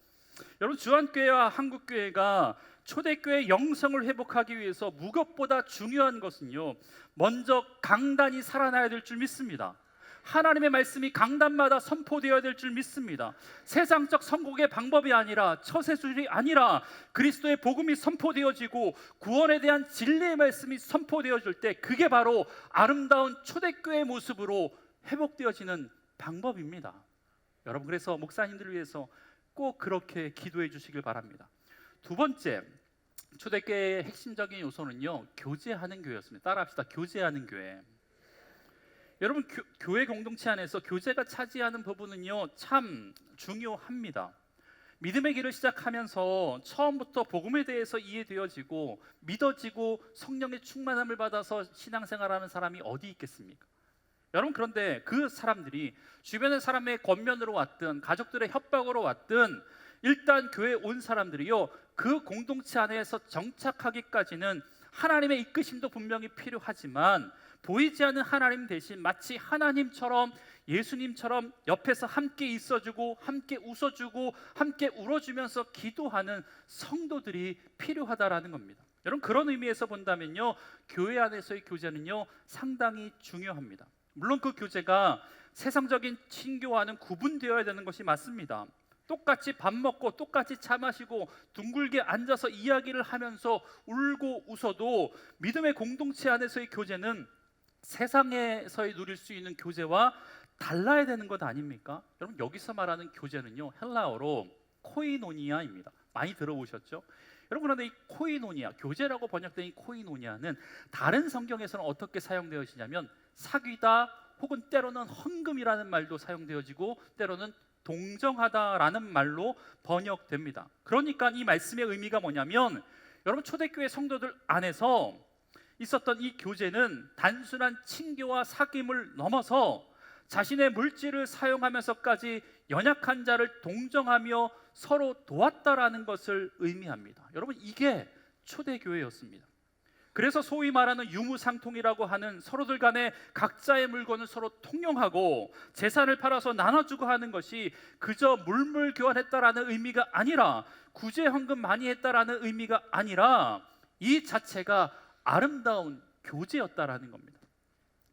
여러분, 주한교회와 한국교회가 초대교회 영성을 회복하기 위해서 무엇보다 중요한 것은요, 먼저 강단이 살아나야 될 줄 믿습니다. 하나님의 말씀이 강단마다 선포되어야 될 줄 믿습니다. 세상적 선곡의 방법이 아니라, 처세술이 아니라 그리스도의 복음이 선포되어지고 구원에 대한 진리의 말씀이 선포되어질 때 그게 바로 아름다운 초대교회의 모습으로 회복되어지는 방법입니다. 여러분, 그래서 목사님들을 위해서 꼭 그렇게 기도해 주시길 바랍니다. 두 번째, 초대교회의 핵심적인 요소는요, 교제하는 교회였습니다. 따라합시다. 교제하는 교회. 여러분, 교회 공동체 안에서 교제가 차지하는 부분은요, 참 중요합니다. 믿음의 길을 시작하면서 처음부터 복음에 대해서 이해되어지고 믿어지고 성령의 충만함을 받아서 신앙생활하는 사람이 어디 있겠습니까? 여러분, 그런데 그 사람들이 주변의 사람의 권면으로 왔든 가족들의 협박으로 왔든 일단 교회에 온 사람들이요, 그 공동체 안에서 정착하기까지는 하나님의 이끄심도 분명히 필요하지만 보이지 않는 하나님 대신 마치 하나님처럼, 예수님처럼 옆에서 함께 있어주고 함께 웃어주고 함께 울어주면서 기도하는 성도들이 필요하다라는 겁니다. 여러분, 그런 의미에서 본다면요, 교회 안에서의 교제는요 상당히 중요합니다. 물론 그 교제가 세상적인 친교와는 구분되어야 되는 것이 맞습니다. 똑같이 밥 먹고 똑같이 차 마시고 둥글게 앉아서 이야기를 하면서 울고 웃어도 믿음의 공동체 안에서의 교제는 세상에서의 누릴 수 있는 교제와 달라야 되는 것 아닙니까? 여러분, 여기서 말하는 교제는요, 헬라어로 코이노니아입니다. 많이 들어보셨죠? 여러분, 그런데 이 코이노니아, 교제라고 번역된 이 코이노니아는 다른 성경에서는 어떻게 사용되어지냐면 사귀다 혹은 때로는 헌금이라는 말도 사용되어지고 때로는 동정하다라는 말로 번역됩니다. 그러니까 이 말씀의 의미가 뭐냐면, 여러분, 초대교회 성도들 안에서 있었던 이 교제는 단순한 친교와 사귐을 넘어서 자신의 물질을 사용하면서까지 연약한 자를 동정하며 서로 도왔다라는 것을 의미합니다. 여러분, 이게 초대교회였습니다. 그래서 소위 말하는 유무상통이라고 하는 서로들 간에 각자의 물건을 서로 통용하고 재산을 팔아서 나눠주고 하는 것이 그저 물물 교환했다라는 의미가 아니라, 구제 헌금 많이 했다라는 의미가 아니라 이 자체가 아름다운 교제였다라는 겁니다.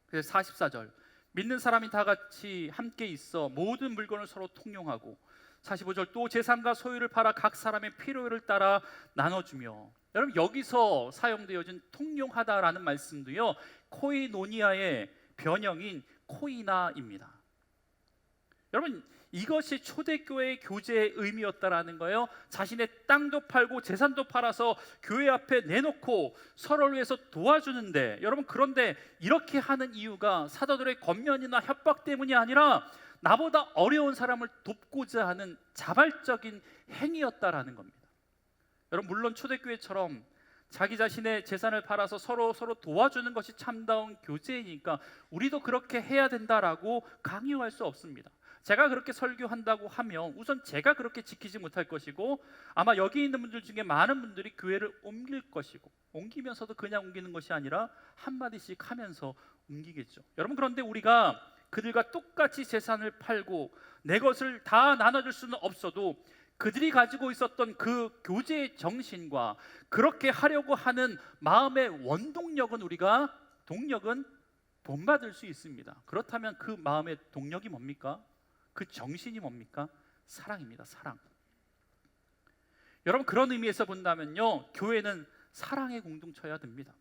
그래서 44절, 믿는 사람이 다 같이 함께 있어 모든 물건을 서로 통용하고, 45절, 또 재산과 소유를 팔아 각 사람의 필요를 따라 나눠주며. 여러분, 여기서 사용되어진 통용하다라는 말씀도요, 코이노니아의 변형인 코이나입니다. 여러분, 이것이 초대교회의 교제의 의미였다라는 거예요. 자신의 땅도 팔고 재산도 팔아서 교회 앞에 내놓고 서로를 위해서 도와주는데, 여러분, 그런데 이렇게 하는 이유가 사도들의 권면이나 협박 때문이 아니라 나보다 어려운 사람을 돕고자 하는 자발적인 행위였다라는 겁니다. 여러분, 물론 초대교회처럼 자기 자신의 재산을 팔아서 서로 도와주는 것이 참다운 교제이니까 우리도 그렇게 해야 된다라고 강요할 수 없습니다. 제가 그렇게 설교한다고 하면 우선 제가 그렇게 지키지 못할 것이고, 아마 여기 있는 분들 중에 많은 분들이 교회를 옮길 것이고, 옮기면서도 그냥 옮기는 것이 아니라 한마디씩 하면서 옮기겠죠. 여러분, 그런데 우리가 그들과 똑같이 재산을 팔고 내 것을 다 나눠줄 수는 없어도 그들이 가지고 있었던 그 교제의 정신과 그렇게 하려고 하는 마음의 원동력은 동력은 본받을 수 있습니다. 그렇다면 그 마음의 동력이 뭡니까? 그 정신이 뭡니까? 사랑입니다. 사랑. 여러분, 그런 의미에서 본다면요, 교회는 사랑의 공동체여야 됩니다.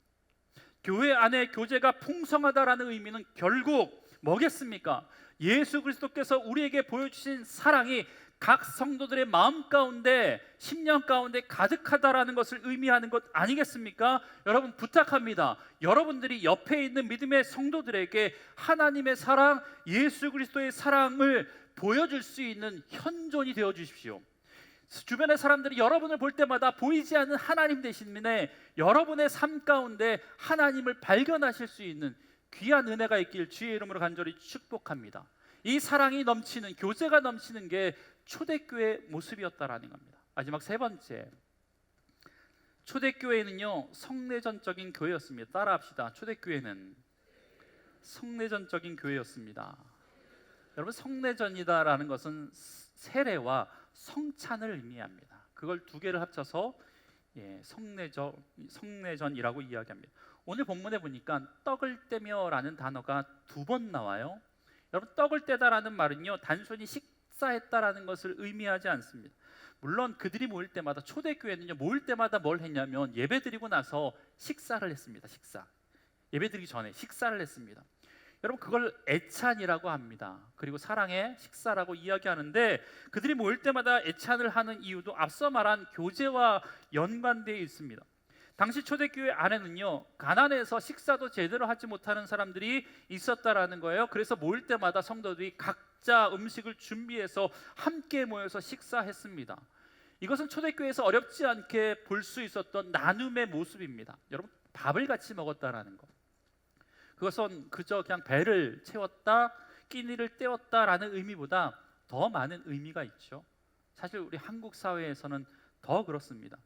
교회 안에 교제가 풍성하다라는 의미는 결국 뭐겠습니까? 예수 그리스도께서 우리에게 보여주신 사랑이 각 성도들의 마음 가운데, 심령 가운데 가득하다라는 것을 의미하는 것 아니겠습니까? 여러분, 부탁합니다. 여러분들이 옆에 있는 믿음의 성도들에게 하나님의 사랑, 예수 그리스도의 사랑을 보여줄 수 있는 현존이 되어 주십시오. 주변의 사람들이 여러분을 볼 때마다 보이지 않는 하나님 대신에 여러분의 삶 가운데 하나님을 발견하실 수 있는 귀한 은혜가 있길 주의 이름으로 간절히 축복합니다. 이 사랑이 넘치는, 교제가 넘치는 게 초대교회의 모습이었다라는 겁니다. 마지막 세 번째, 초대교회는요 성내전적인 교회였습니다. 따라합시다. 초대교회는 성내전적인 교회였습니다. 여러분, 성내전이다라는 것은 세례와 성찬을 의미합니다. 그걸 두 개를 합쳐서 성내전이라고 이야기합니다. 오늘 본문에 보니까 떡을 떼며라는 단어가 2번 나와요. 여러분, 떡을 떼다라는 말은요 단순히 식사했다라는 것을 의미하지 않습니다. 물론 그들이 모일 때마다, 초대교회는요 모일 때마다 뭘 했냐면 예배드리고 나서 식사를 했습니다. 식사. 예배드리기 전에 식사를 했습니다. 여러분 그걸 애찬이라고 합니다. 그리고 사랑의 식사라고 이야기하는데 그들이 모일 때마다 애찬을 하는 이유도 앞서 말한 교제와 연관되어 있습니다. 당시 초대교회 안에는요, 가난해서 식사도 제대로 하지 못하는 사람들이 있었다라는 거예요. 그래서 모일 때마다 성도들이 각자 음식을 준비해서 함께 모여서 식사했습니다. 이것은 초대교회에서 어렵지 않게 볼 수 있었던 나눔의 모습입니다. 여러분 밥을 같이 먹었다라는 거. 그것은 그저 그냥 배를 채웠다, 끼니를 때웠다라는 의미보다 더 많은 의미가 있죠. 사실 우리 한국 사회에서는 더 그렇습니다.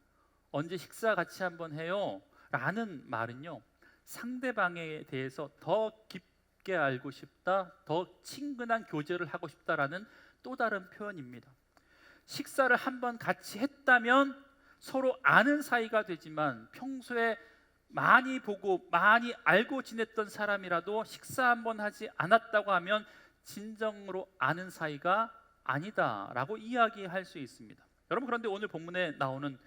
언제 식사 같이 한번 해요? 라는 말은요, 상대방에 대해서 더 깊게 알고 싶다, 더 친근한 교제를 하고 싶다라는 또 다른 표현입니다. 식사를 한번 같이 했다면 서로 아는 사이가 되지만 평소에 많이 보고 많이 알고 지냈던 사람이라도 식사 한번 하지 않았다고 하면 진정으로 아는 사이가 아니다라고 이야기할 수 있습니다. 여러분 그런데 오늘 본문에 나오는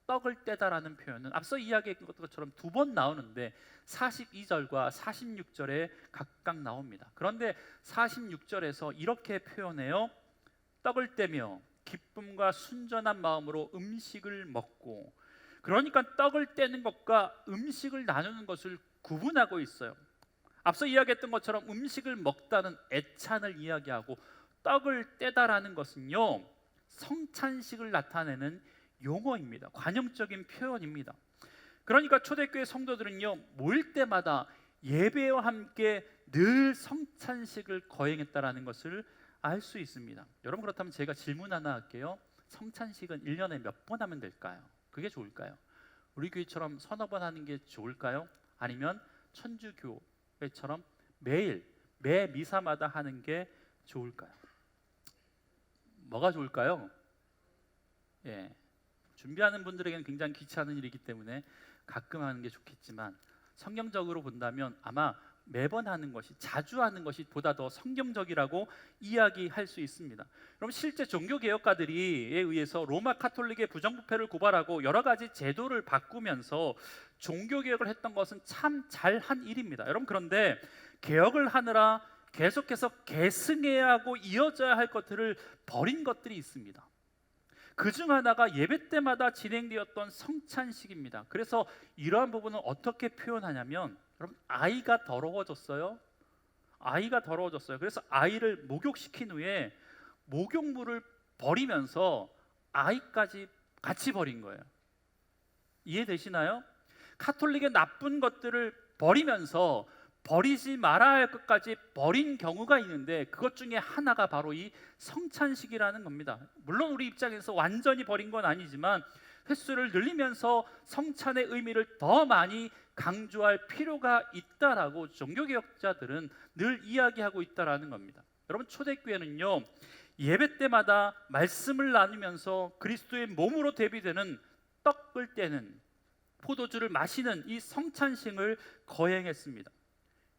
떡을 떼다라는 표현은 앞서 이야기했던 것처럼 2번 나오는데 42절과 46절에 각각 나옵니다. 그런데 46절에서 이렇게 표현해요. 떡을 떼며 기쁨과 순전한 마음으로 음식을 먹고, 그러니까 떡을 떼는 것과 음식을 나누는 것을 구분하고 있어요. 앞서 이야기했던 것처럼 음식을 먹다는 애찬을 이야기하고 떡을 떼다라는 것은요, 성찬식을 나타내는 용어입니다. 관용적인 표현입니다. 그러니까 초대교회 성도들은요, 모일 때마다 예배와 함께 늘 성찬식을 거행했다라는 것을 알 수 있습니다. 여러분 그렇다면 제가 질문 하나 할게요. 성찬식은 1년에 몇 번 하면 될까요? 그게 좋을까요? 우리 교회처럼 서너 번 하는 게 좋을까요? 아니면 천주교회처럼 매일 매 미사마다 하는 게 좋을까요? 뭐가 좋을까요? 예, 준비하는 분들에게는 굉장히 귀찮은 일이기 때문에 가끔 하는 게 좋겠지만 성경적으로 본다면 아마 매번 하는 것이, 자주 하는 것이 보다 더 성경적이라고 이야기할 수 있습니다. 그럼 실제 종교개혁가들에 의해서 로마 카톨릭의 부정부패를 고발하고 여러 가지 제도를 바꾸면서 종교개혁을 했던 것은 참 잘한 일입니다. 여러분 그런데 개혁을 하느라 계속해서 계승해야 하고 이어져야 할 것들을 버린 것들이 있습니다. 그중 하나가 예배 때마다 진행되었던 성찬식입니다. 그래서 이러한 부분은 어떻게 표현하냐면, 여러분 아이가 더러워졌어요. 아이가 더러워졌어요. 그래서 아이를 목욕시킨 후에 목욕물을 버리면서 아이까지 같이 버린 거예요. 이해되시나요? 카톨릭의 나쁜 것들을 버리면서 버리지 말아야 할 것까지 버린 경우가 있는데 그것 중에 하나가 바로 이 성찬식이라는 겁니다. 물론 우리 입장에서 완전히 버린 건 아니지만 횟수를 늘리면서 성찬의 의미를 더 많이 강조할 필요가 있다라고 종교개혁자들은 늘 이야기하고 있다라는 겁니다. 여러분 초대교회는요, 예배 때마다 말씀을 나누면서 그리스도의 몸으로 대비되는 떡을 떼는, 포도주를 마시는 이 성찬식을 거행했습니다.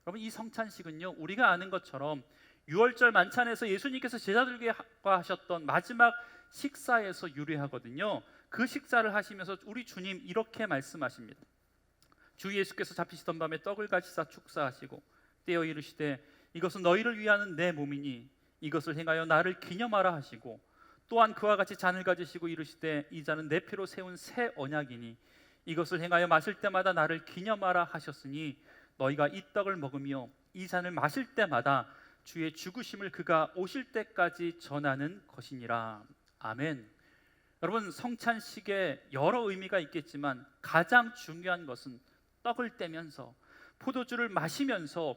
여러분 이 성찬식은요, 우리가 아는 것처럼 유월절 만찬에서 예수님께서 제자들과 하셨던 마지막 식사에서 유래하거든요. 그 식사를 하시면서 우리 주님 이렇게 말씀하십니다. 주 예수께서 잡히시던 밤에 떡을 가지사 축사하시고 떼어 이르시되 이것은 너희를 위하는 내 몸이니 이것을 행하여 나를 기념하라 하시고, 또한 그와 같이 잔을 가지시고 이르시되 이 잔은 내 피로 세운 새 언약이니 이것을 행하여 마실 때마다 나를 기념하라 하셨으니 너희가 이 떡을 먹으며 이 잔을 마실 때마다 주의 죽으심을 그가 오실 때까지 전하는 것이니라. 아멘. 여러분 성찬식에 여러 의미가 있겠지만 가장 중요한 것은 떡을 떼면서 포도주를 마시면서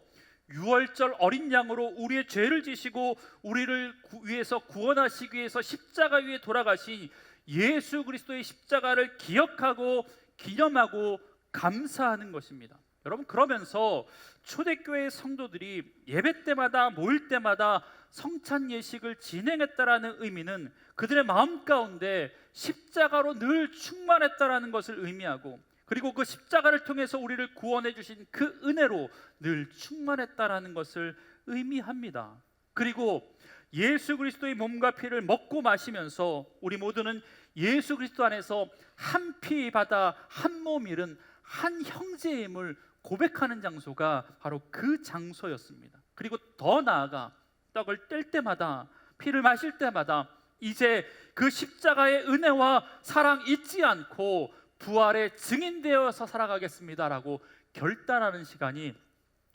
유월절 어린 양으로 우리의 죄를 지시고 우리를 위해서 구원하시기 위해서 십자가 위에 돌아가신 예수 그리스도의 십자가를 기억하고 기념하고 감사하는 것입니다. 여러분 그러면서 초대교회 성도들이 예배 때마다 모일 때마다 성찬 예식을 진행했다라는 의미는 그들의 마음 가운데 십자가로 늘 충만했다라는 것을 의미하고, 그리고 그 십자가를 통해서 우리를 구원해 주신 그 은혜로 늘 충만했다라는 것을 의미합니다. 그리고 예수 그리스도의 몸과 피를 먹고 마시면서 우리 모두는 예수 그리스도 안에서 한 피 받아 한 몸 이룬 한 형제임을 고백하는 장소가 바로 그 장소였습니다. 그리고 더 나아가 떡을 뗄 때마다, 피를 마실 때마다 이제 그 십자가의 은혜와 사랑 잊지 않고 부활의 증인되어서 살아가겠습니다라고 결단하는 시간이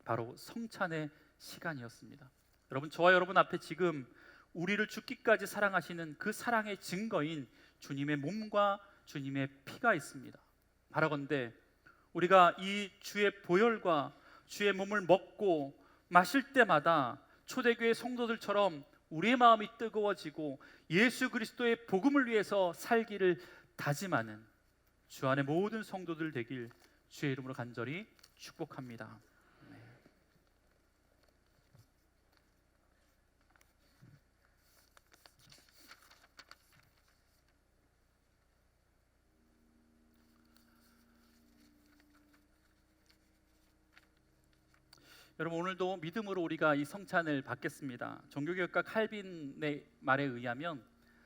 바로 성찬의 시간이었습니다. 여러분, 저와 여러분 앞에 지금 우리를 죽기까지 사랑하시는 그 사랑의 증거인 주님의 몸과 주님의 피가 있습니다. 바라건대 우리가 이 주의 보혈과 주의 몸을 먹고 마실 때마다 초대교회 성도들처럼 우리의 마음이 뜨거워지고 예수 그리스도의 복음을 위해서 살기를 다짐하는 주 안의 모든 성도들 되길 주의 이름으로 간절히 축복합니다. 여러분, 오늘도 믿음으로 우리가 이 성찬을 받겠습니다. 종교개혁가 칼빈의 말에 의하면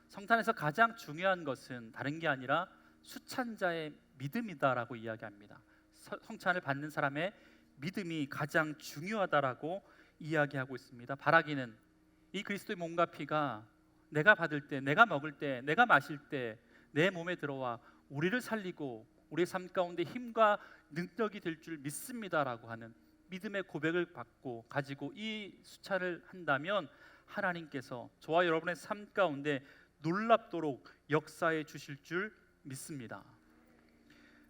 성찬에서 가장 중요한 것은 다른 게 아니라 수찬자의 믿음이다라고 이야기합니다. 성찬을 받는 사람의 믿음이 가장 중요하다라고 이야기하고 있습니다. 바라기는 이 그리스도의 몸과 피가 내가 받을 때, 내가 먹을 때, 내가 마실 때 내 몸에 들어와 우리를 살리고 우리의 삶 가운데 힘과 능력이 될 줄 믿습니다라고 하는 믿음의 고백을 받고 가지고 이 수찬을 한다면 하나님께서 저와 여러분의 삶 가운데 놀랍도록 역사해 주실 줄 믿습니다.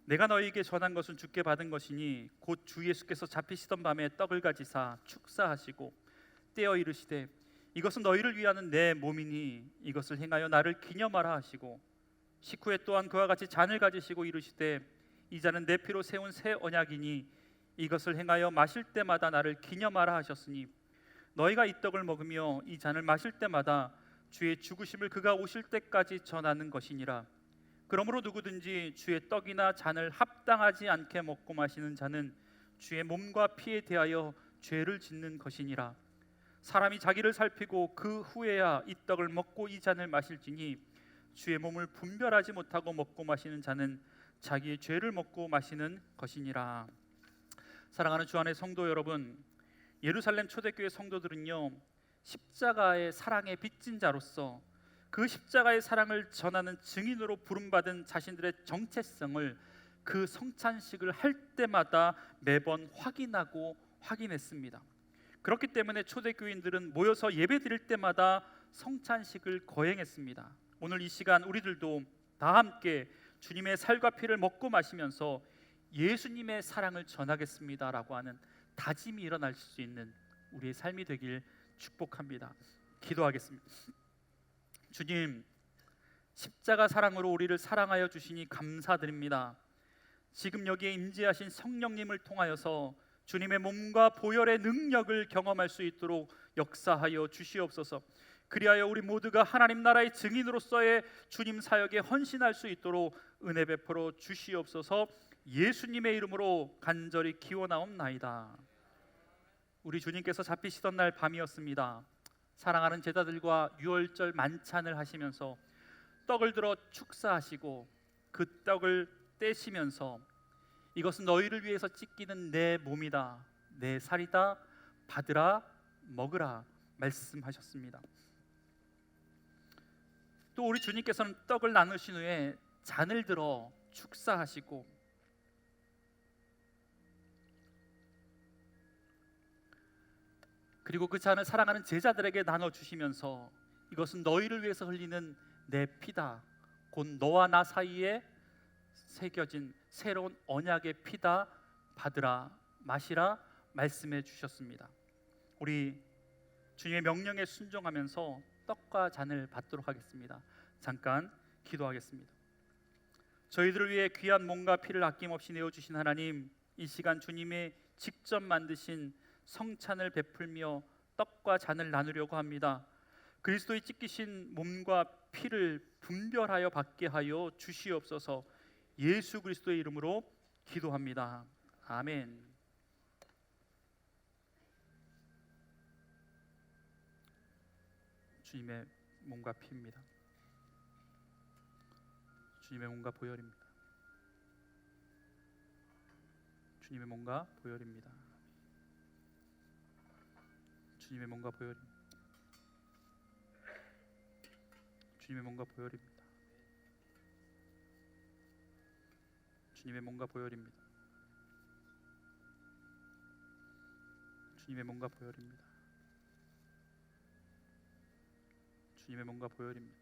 내가 너희에게 전한 것은 주께 받은 것이니 곧 주 예수께서 잡히시던 밤에 떡을 가지사 축사하시고 떼어 이르시되 이것은 너희를 위하는 내 몸이니 이것을 행하여 나를 기념하라 하시고 식후에 또한 그와 같이 잔을 가지시고 이르시되 이 잔은 내 피로 세운 새 언약이니 이것을 행하여 마실 때마다 나를 기념하라 하셨으니 너희가 이 떡을 먹으며 이 잔을 마실 때마다 주의 죽으심을 그가 오실 때까지 전하는 것이니라. 그러므로 누구든지 주의 떡이나 잔을 합당하지 않게 먹고 마시는 자는 주의 몸과 피에 대하여 죄를 짓는 것이니라. 사람이 자기를 살피고 그 후에야 이 떡을 먹고 이 잔을 마실지니 주의 몸을 분별하지 못하고 먹고 마시는 자는 자기의 죄를 먹고 마시는 것이니라. 사랑하는 주 안의 성도 여러분, 예루살렘 초대교회 성도들은요, 십자가의 사랑에 빚진 자로서 그 십자가의 사랑을 전하는 증인으로 부름받은 자신들의 정체성을 그 성찬식을 할 때마다 매번 확인하고 확인했습니다. 그렇기 때문에 초대교인들은 모여서 예배드릴 때마다 성찬식을 거행했습니다. 오늘 이 시간 우리들도 다 함께 주님의 살과 피를 먹고 마시면서 예수님의 사랑을 전하겠습니다라고 하는 다짐이 일어날 수 있는 우리의 삶이 되길 축복합니다. 기도하겠습니다. 주님, 십자가 사랑으로 우리를 사랑하여 주시니 감사드립니다. 지금 여기에 임재하신 성령님을 통하여서 주님의 몸과 보혈의 능력을 경험할 수 있도록 역사하여 주시옵소서. 그리하여 우리 모두가 하나님 나라의 증인으로서의 주님 사역에 헌신할 수 있도록 은혜 베풀어 주시옵소서. 예수님의 이름으로 간절히 기원하옵나이다. 우리 주님께서 잡히시던 날 밤이었습니다. 사랑하는 제자들과 유월절 만찬을 하시면서 떡을 들어 축사하시고 그 떡을 떼시면서 이것은 너희를 위해서 찢기는 내 몸이다, 내 살이다, 받으라 먹으라 말씀하셨습니다. 또 우리 주님께서는 떡을 나누신 후에 잔을 들어 축사하시고 그리고 그 잔을 사랑하는 제자들에게 나눠주시면서 이것은 너희를 위해서 흘리는 내 피다, 곧 너와 나 사이에 새겨진 새로운 언약의 피다, 받으라 마시라 말씀해 주셨습니다. 우리 주님의 명령에 순종하면서 떡과 잔을 받도록 하겠습니다. 잠깐 기도하겠습니다. 저희들을 위해 귀한 몸과 피를 아낌없이 내어주신 하나님, 이 시간 주님의 직접 만드신 성찬을 베풀며 떡과 잔을 나누려고 합니다. 그리스도의 찢기신 몸과 피를 분별하여 받게 하여 주시옵소서. 예수 그리스도의 이름으로 기도합니다. 아멘. 주님의 몸과 피입니다. 주님의 몸과 보혈입니다. 주님의 몸과 보혈입니다. 주님의 몸과 보혈입니다. 주님의 몸과 보혈입니다. 주님의 몸과 보혈입니다. 주님의 몸과 보혈입니다. 주님의 몸과 보혈입니다.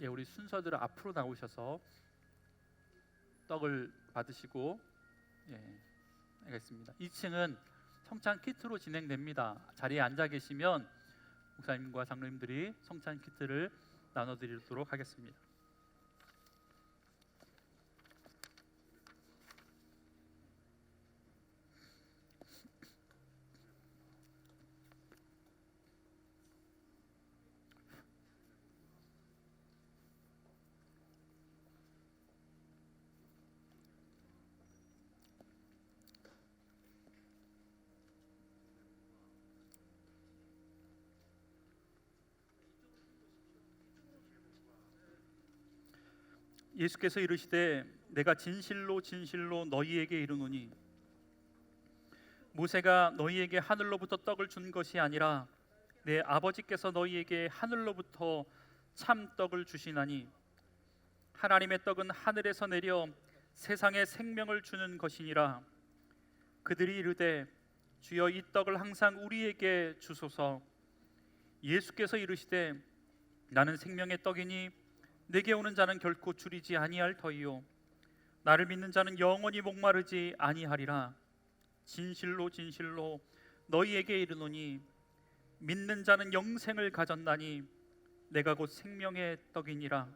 예, 우리 순서들 앞으로 나오셔서 떡을 받으시고, 예, 알겠습니다. 2층은 성찬 키트로 진행됩니다. 자리에 앉아 계시면 목사님과 장로님들이 성찬 키트를 나눠드리도록 하겠습니다. 예수께서 이르시되 내가 진실로 진실로 너희에게 이르노니 모세가 너희에게 하늘로부터 떡을 준 것이 아니라 내 아버지께서 너희에게 하늘로부터 참 떡을 주시나니 하나님의 떡은 하늘에서 내려 세상에 생명을 주는 것이니라. 그들이 이르되 주여 이 떡을 항상 우리에게 주소서. 예수께서 이르시되 나는 생명의 떡이니 내게 오는 자는 결코 줄이지 아니할 터이요 나를 믿는 자는 영원히 목마르지 아니하리라. 진실로 진실로 너희에게 이르노니 믿는 자는 영생을 가졌나니 내가 곧 생명의 떡이니라.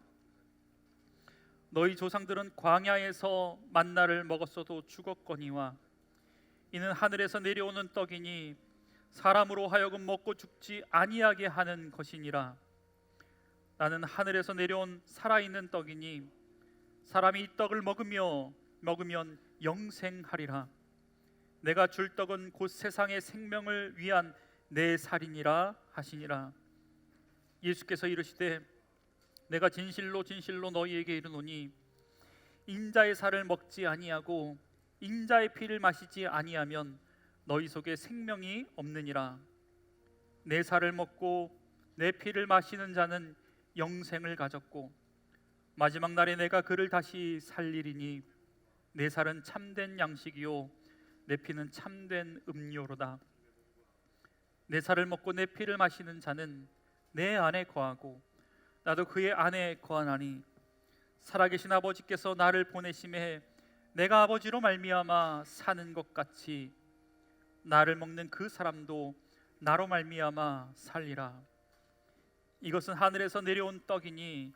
너희 조상들은 광야에서 만나를 먹었어도 죽었거니와 이는 하늘에서 내려오는 떡이니 사람으로 하여금 먹고 죽지 아니하게 하는 것이니라. 나는 하늘에서 내려온 살아있는 떡이니 사람이 이 떡을 먹으면 영생하리라. 내가 줄 떡은 곧 세상의 생명을 위한 내 살이니라 하시니라. 예수께서 이르시되 내가 진실로 진실로 너희에게 이르노니 인자의 살을 먹지 아니하고 인자의 피를 마시지 아니하면 너희 속에 생명이 없느니라. 내 살을 먹고 내 피를 마시는 자는 영생을 가졌고 마지막 날에 내가 그를 다시 살리리니 내 살은 참된 양식이요 내 피는 참된 음료로다. 내 살을 먹고 내 피를 마시는 자는 내 안에 거하고 나도 그의 안에 거하나니 살아계신 아버지께서 나를 보내심에 내가 아버지로 말미암아 사는 것 같이 나를 먹는 그 사람도 나로 말미암아 살리라. 이것은 하늘에서 내려온 떡이니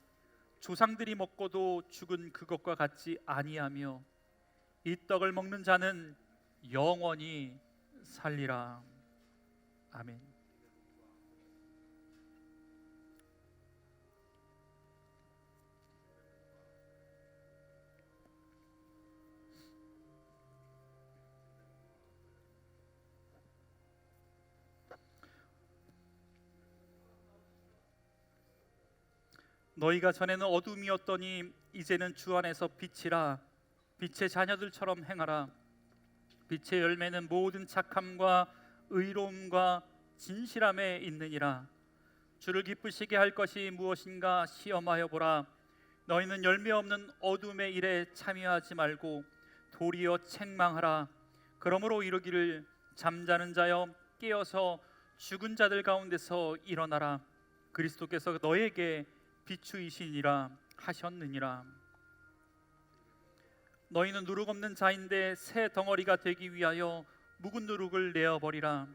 조상들이 먹고도 죽은 그것과 같지 아니하며 이 떡을 먹는 자는 영원히 살리라. 아멘. 너희가 전에는 어둠이었더니 이제는 주 안에서 빛이라. 빛의 자녀들처럼 행하라. 빛의 열매는 모든 착함과 의로움과 진실함에 있느니라. 주를 기쁘시게 할 것이 무엇인가 시험하여 보라. 너희는 열매 없는 어둠의 일에 참여하지 말고 도리어 책망하라. 그러므로 이르기를 잠자는 자여 깨어서 죽은 자들 가운데서 일어나라. 그리스도께서 너에게 비추이시니라 하셨느니라. 너희는 누룩 없는 자인데 새 덩어리가 되기 위하여 묵은 누룩을 내어버리라.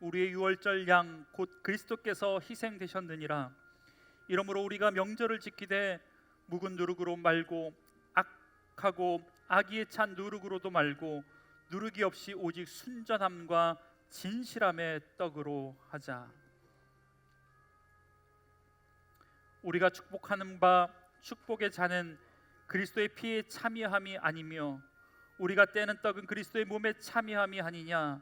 우리의 유월절 양 곧 그리스도께서 희생되셨느니라. 이러므로 우리가 명절을 지키되 묵은 누룩으로 말고 악하고 악의에 찬 누룩으로도 말고 누룩이 없이 오직 순전함과 진실함의 떡으로 하자. 우리가 축복하는 바 축복의 잔은 그리스도의 피에 참여함이 아니며 우리가 떼는 떡은 그리스도의 몸에 참여함이 아니냐.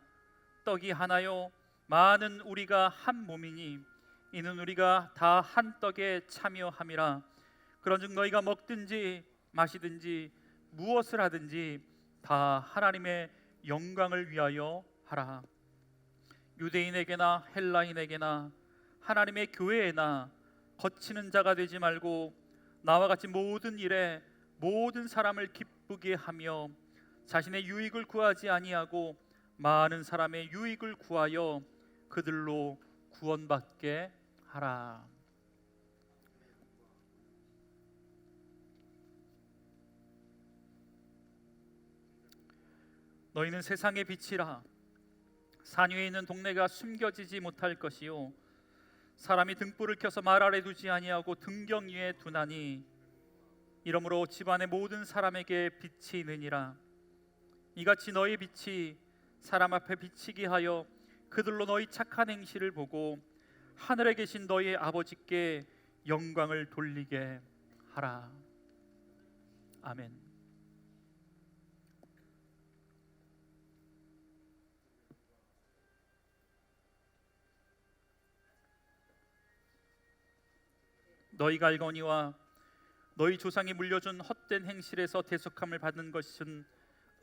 떡이 하나요 많은 우리가 한 몸이니 이는 우리가 다 한 떡에 참여함이라. 그런즉 너희가 먹든지 마시든지 무엇을 하든지 다 하나님의 영광을 위하여 하라. 유대인에게나 헬라인에게나 하나님의 교회에나 거치는 자가 되지 말고 나와 같이 모든 일에 모든 사람을 기쁘게 하며 자신의 유익을 구하지 아니하고 많은 사람의 유익을 구하여 그들로 구원받게 하라. 너희는 세상의 빛이라. 산 위에 있는 동네가 숨겨지지 못할 것이요 사람이 등불을 켜서 말 아래 두지 아니하고 등경 위에 두나니 이러므로 집안의 모든 사람에게 빛이 있느니라. 이같이 너희 빛이 사람 앞에 비치게 하여 그들로 너희 착한 행실을 보고 하늘에 계신 너희 아버지께 영광을 돌리게 하라. 아멘. 너희가 알거니와 너희 조상이 물려준 헛된 행실에서 대속함을 받는 것은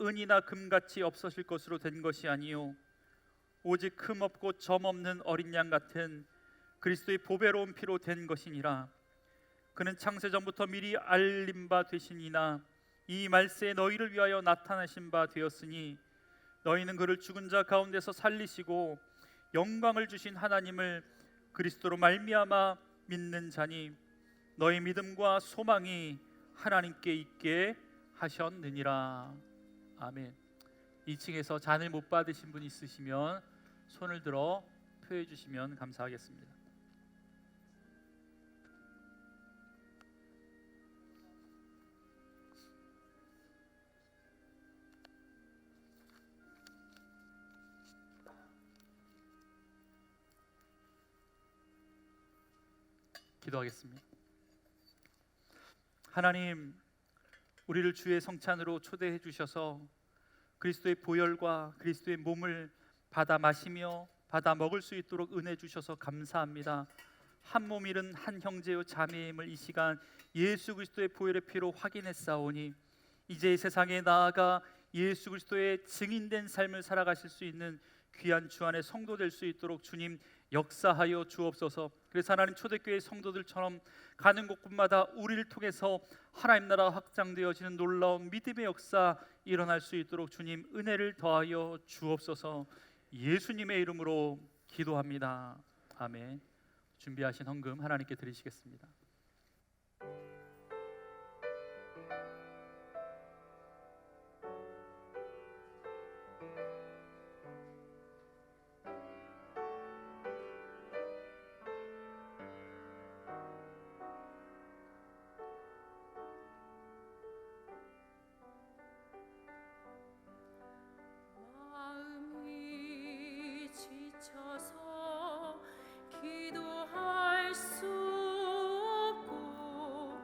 은이나 금같이 없어질 것으로 된 것이 아니요 오직 흠 없고 점 없는 어린 양 같은 그리스도의 보배로운 피로 된 것이니라. 그는 창세 전부터 미리 알림 바 되시니나 이 말세에 너희를 위하여 나타나신 바 되었으니 너희는 그를 죽은 자 가운데서 살리시고 영광을 주신 하나님을 그리스도로 말미암아 믿는 자니 너희 믿음과 소망이 하나님께 있게 하셨느니라. 아멘. 2층에서 잔을 못 받으신 분 있으시면 손을 들어 표해 주시면 감사하겠습니다. 기도하겠습니다. 하나님, 우리를 주의 성찬으로 초대해 주셔서 그리스도의 보혈과 그리스도의 몸을 받아 마시며 받아 먹을 수 있도록 은혜 주셔서 감사합니다. 한 몸 잃은 한 형제요 자매임을 이 시간 예수 그리스도의 보혈의 피로 확인했사오니 이제 이 세상에 나아가 예수 그리스도의 증인된 삶을 살아가실 수 있는 귀한 주 안에 성도 될 수 있도록 주님 역사하여 주옵소서. 그래서 하나님 초대교회 성도들처럼 가는 곳곳마다 우리를 통해서 하나님 나라 확장되어지는 놀라운 믿음의 역사 일어날 수 있도록 주님 은혜를 더하여 주옵소서. 예수님의 이름으로 기도합니다. 아멘. 준비하신 헌금 하나님께 드리시겠습니다. 마음이 지쳐서 기도할 수 없고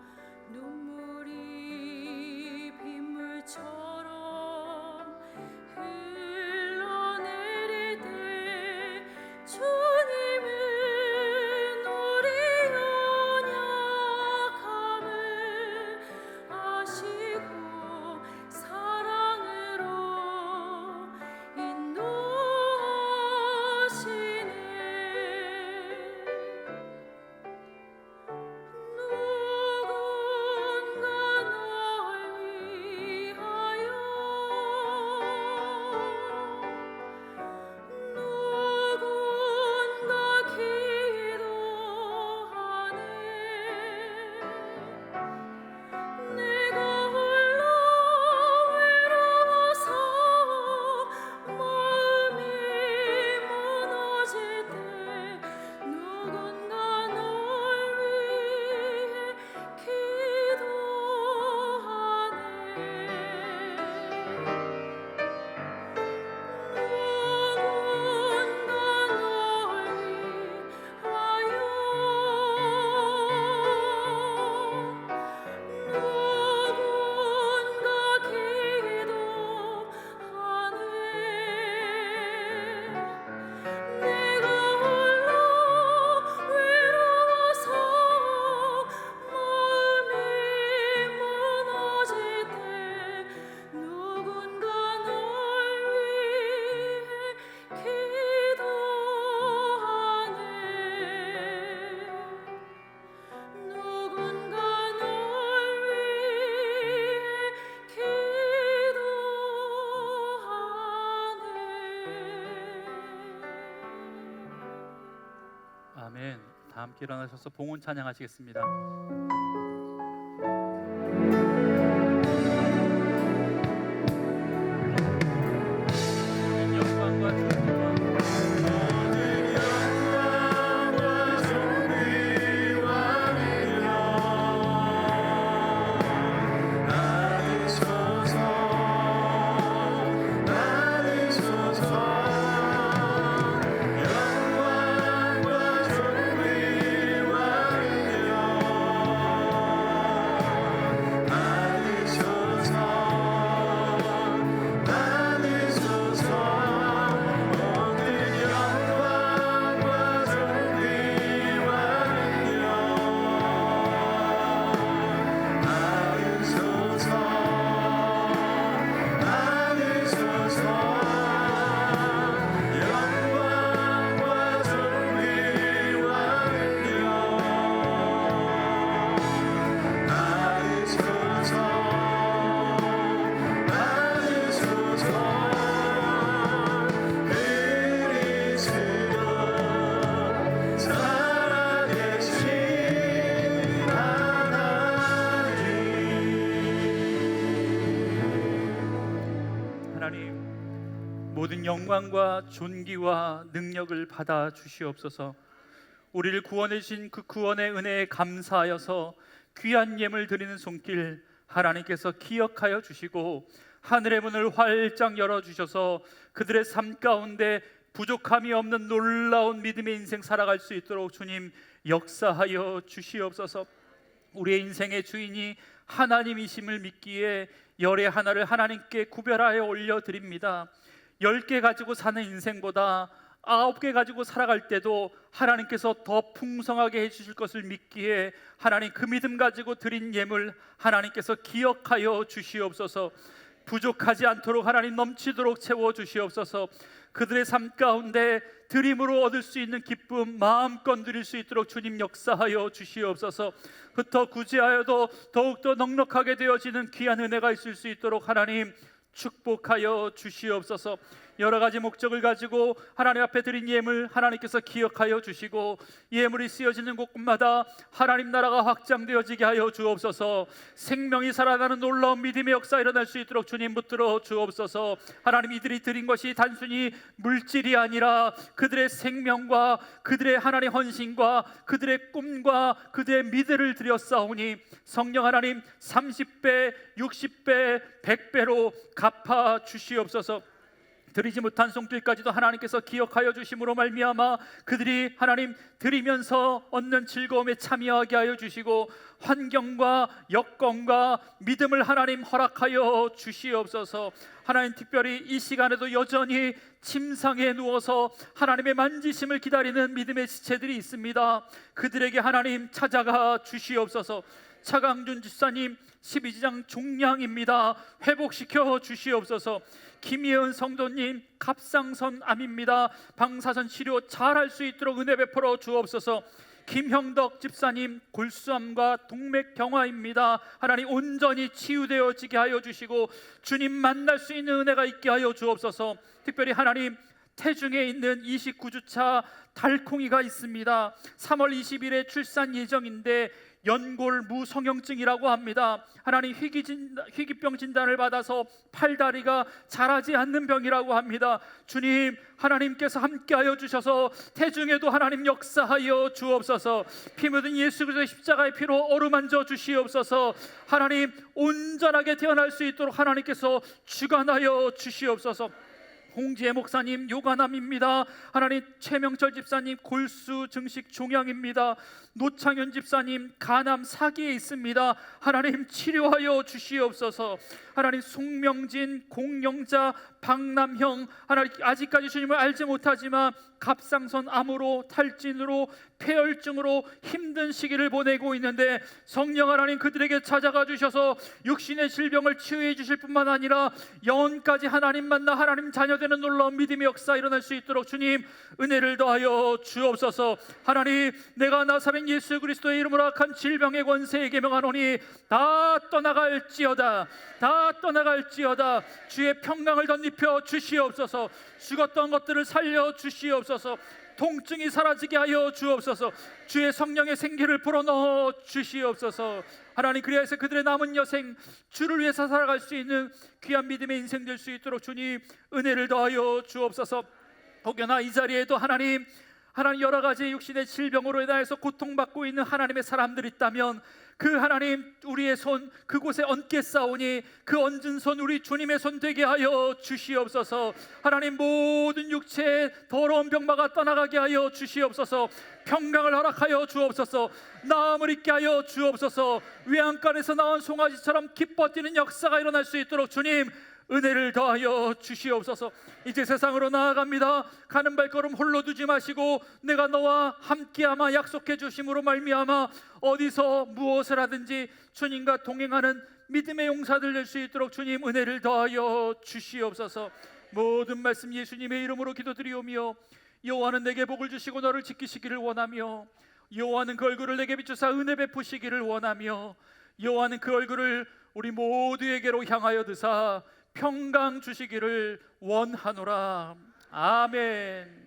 아멘. 다 함께 일어나셔서 봉헌 찬양하시겠습니다. 영광과 모든 영광과 존귀와 능력을 받아 주시옵소서. 우리를 구원해 주신 그 구원의 은혜에 감사하여서 귀한 예물 드리는 손길 하나님께서 기억하여 주시고 하늘의 문을 활짝 열어 주셔서 그들의 삶 가운데 부족함이 없는 놀라운 믿음의 인생 살아갈 수 있도록 주님 역사하여 주시옵소서. 우리의 인생의 주인이 하나님이심을 믿기에 열의 하나를 하나님께 구별하여 올려드립니다. 10개 가지고 사는 인생보다 9개 가지고 살아갈 때도 하나님께서 더 풍성하게 해주실 것을 믿기에 하나님 그 믿음 가지고 드린 예물 하나님께서 기억하여 주시옵소서. 부족하지 않도록 하나님 넘치도록 채워주시옵소서. 그들의 삶 가운데 드림으로 얻을 수 있는 기쁨 마음껏 누릴 수 있도록 주님 역사하여 주시옵소서. 흩어 구제하여도 더욱더 넉넉하게 되어지는 귀한 은혜가 있을 수 있도록 하나님 축복하여 주시옵소서. 여러 가지 목적을 가지고 하나님 앞에 드린 예물 하나님께서 기억하여 주시고 예물이 쓰여지는 곳마다 하나님 나라가 확장되어지게 하여 주옵소서. 생명이 살아나는 놀라운 믿음의 역사 일어날 수 있도록 주님 붙들어 주옵소서. 하나님 이들이 드린 것이 단순히 물질이 아니라 그들의 생명과 그들의 하나님 헌신과 그들의 꿈과 그들의 미래를 드렸사오니 성령 하나님 30배 60배 100배로 갚아 주시옵소서. 드리지 못한 손길까지도 하나님께서 기억하여 주심으로 말미암아 그들이 하나님 드리면서 얻는 즐거움에 참여하게 하여 주시고 환경과 여건과 믿음을 하나님 허락하여 주시옵소서. 하나님 특별히 이 시간에도 여전히 침상에 누워서 하나님의 만지심을 기다리는 믿음의 지체들이 있습니다. 그들에게 하나님 찾아가 주시옵소서. 차강준 집사님 12장 종량입니다. 회복시켜 주시옵소서. 김예은 성도님 갑상선 암입니다. 방사선 치료 잘할 수 있도록 은혜 베풀어 주옵소서. 김형덕 집사님 골수암과 동맥경화입니다. 하나님 온전히 치유되어지게 하여 주시고 주님 만날 수 있는 은혜가 있게 하여 주옵소서. 특별히 하나님 태중에 있는 29주차 달콩이가 있습니다. 3월 20일에 출산 예정인데 연골 무성형증이라고 합니다. 하나님 희귀병 진단을 받아서 팔다리가 자라지 않는 병이라고 합니다. 주님 하나님께서 함께하여 주셔서 태중에도 하나님 역사하여 주옵소서. 피 묻은 예수 그리스도의 십자가의 피로 어루만져 주시옵소서. 하나님 온전하게 태어날 수 있도록 하나님께서 주관하여 주시옵소서. 홍지혜 목사님 요가남입니다. 하나님 최명철 집사님 골수 증식 종양입니다. 노창현 집사님 간암 사기에 있습니다. 하나님 치료하여 주시옵소서. 하나님 송명진 공영자 박남형 하나님 아직까지 주님을 알지 못하지만 갑상선 암으로 탈진으로 폐혈증으로 힘든 시기를 보내고 있는데 성령 하나님 그들에게 찾아가 주셔서 육신의 질병을 치유해 주실 뿐만 아니라 영혼까지 하나님 만나 하나님 자녀되는 놀라운 믿음의 역사 일어날 수 있도록 주님 은혜를 더하여 주옵소서. 하나님 내가 나사렛 예수 그리스도의 이름으로 악한 질병의 권세에 계명하노니 다 떠나갈지어다. 다 떠나갈지어다. 주의 평강을 덧입혀 입혀 주시옵소서. 죽었던 것들을 살려 주시옵소서. 통증이 사라지게 하여 주옵소서. 주의 성령의 생기를 불어넣어 주시옵소서. 하나님, 그리하여서 그들의 남은 여생 주를 위해서 살아갈 수 있는 귀한 믿음의 인생 될 수 있도록 주님 은혜를 더하여 주옵소서. 혹여나 이 자리에도 하나님 여러 가지 육신의 질병으로 인하여서 고통받고 있는 하나님의 사람들이 있다면 그 하나님 우리의 손 그곳에 얹겠사오니 그 얹은 손 우리 주님의 손 되게 하여 주시옵소서. 하나님, 모든 육체의 더러운 병마가 떠나가게 하여 주시옵소서. 평강을 허락하여 주옵소서. 나음을 있게 하여 주옵소서. 외양간에서 나온 송아지처럼 기뻐 뛰는 역사가 일어날 수 있도록 주님 은혜를 더하여 주시옵소서. 이제 세상으로 나아갑니다. 가는 발걸음 홀로 두지 마시고 내가 너와 함께하마 약속해 주심으로 말미암아 어디서 무엇을 하든지 주님과 동행하는 믿음의 용사들 될 수 있도록 주님 은혜를 더하여 주시옵소서. 모든 말씀 예수님의 이름으로 기도드리오며 여호와는 내게 복을 주시고 너를 지키시기를 원하며 여호와는 그 얼굴을 내게 비추사 은혜 베푸시기를 원하며 여호와는 그 얼굴을 우리 모두에게로 향하여 드사 평강 주시기를 원하노라. 아멘.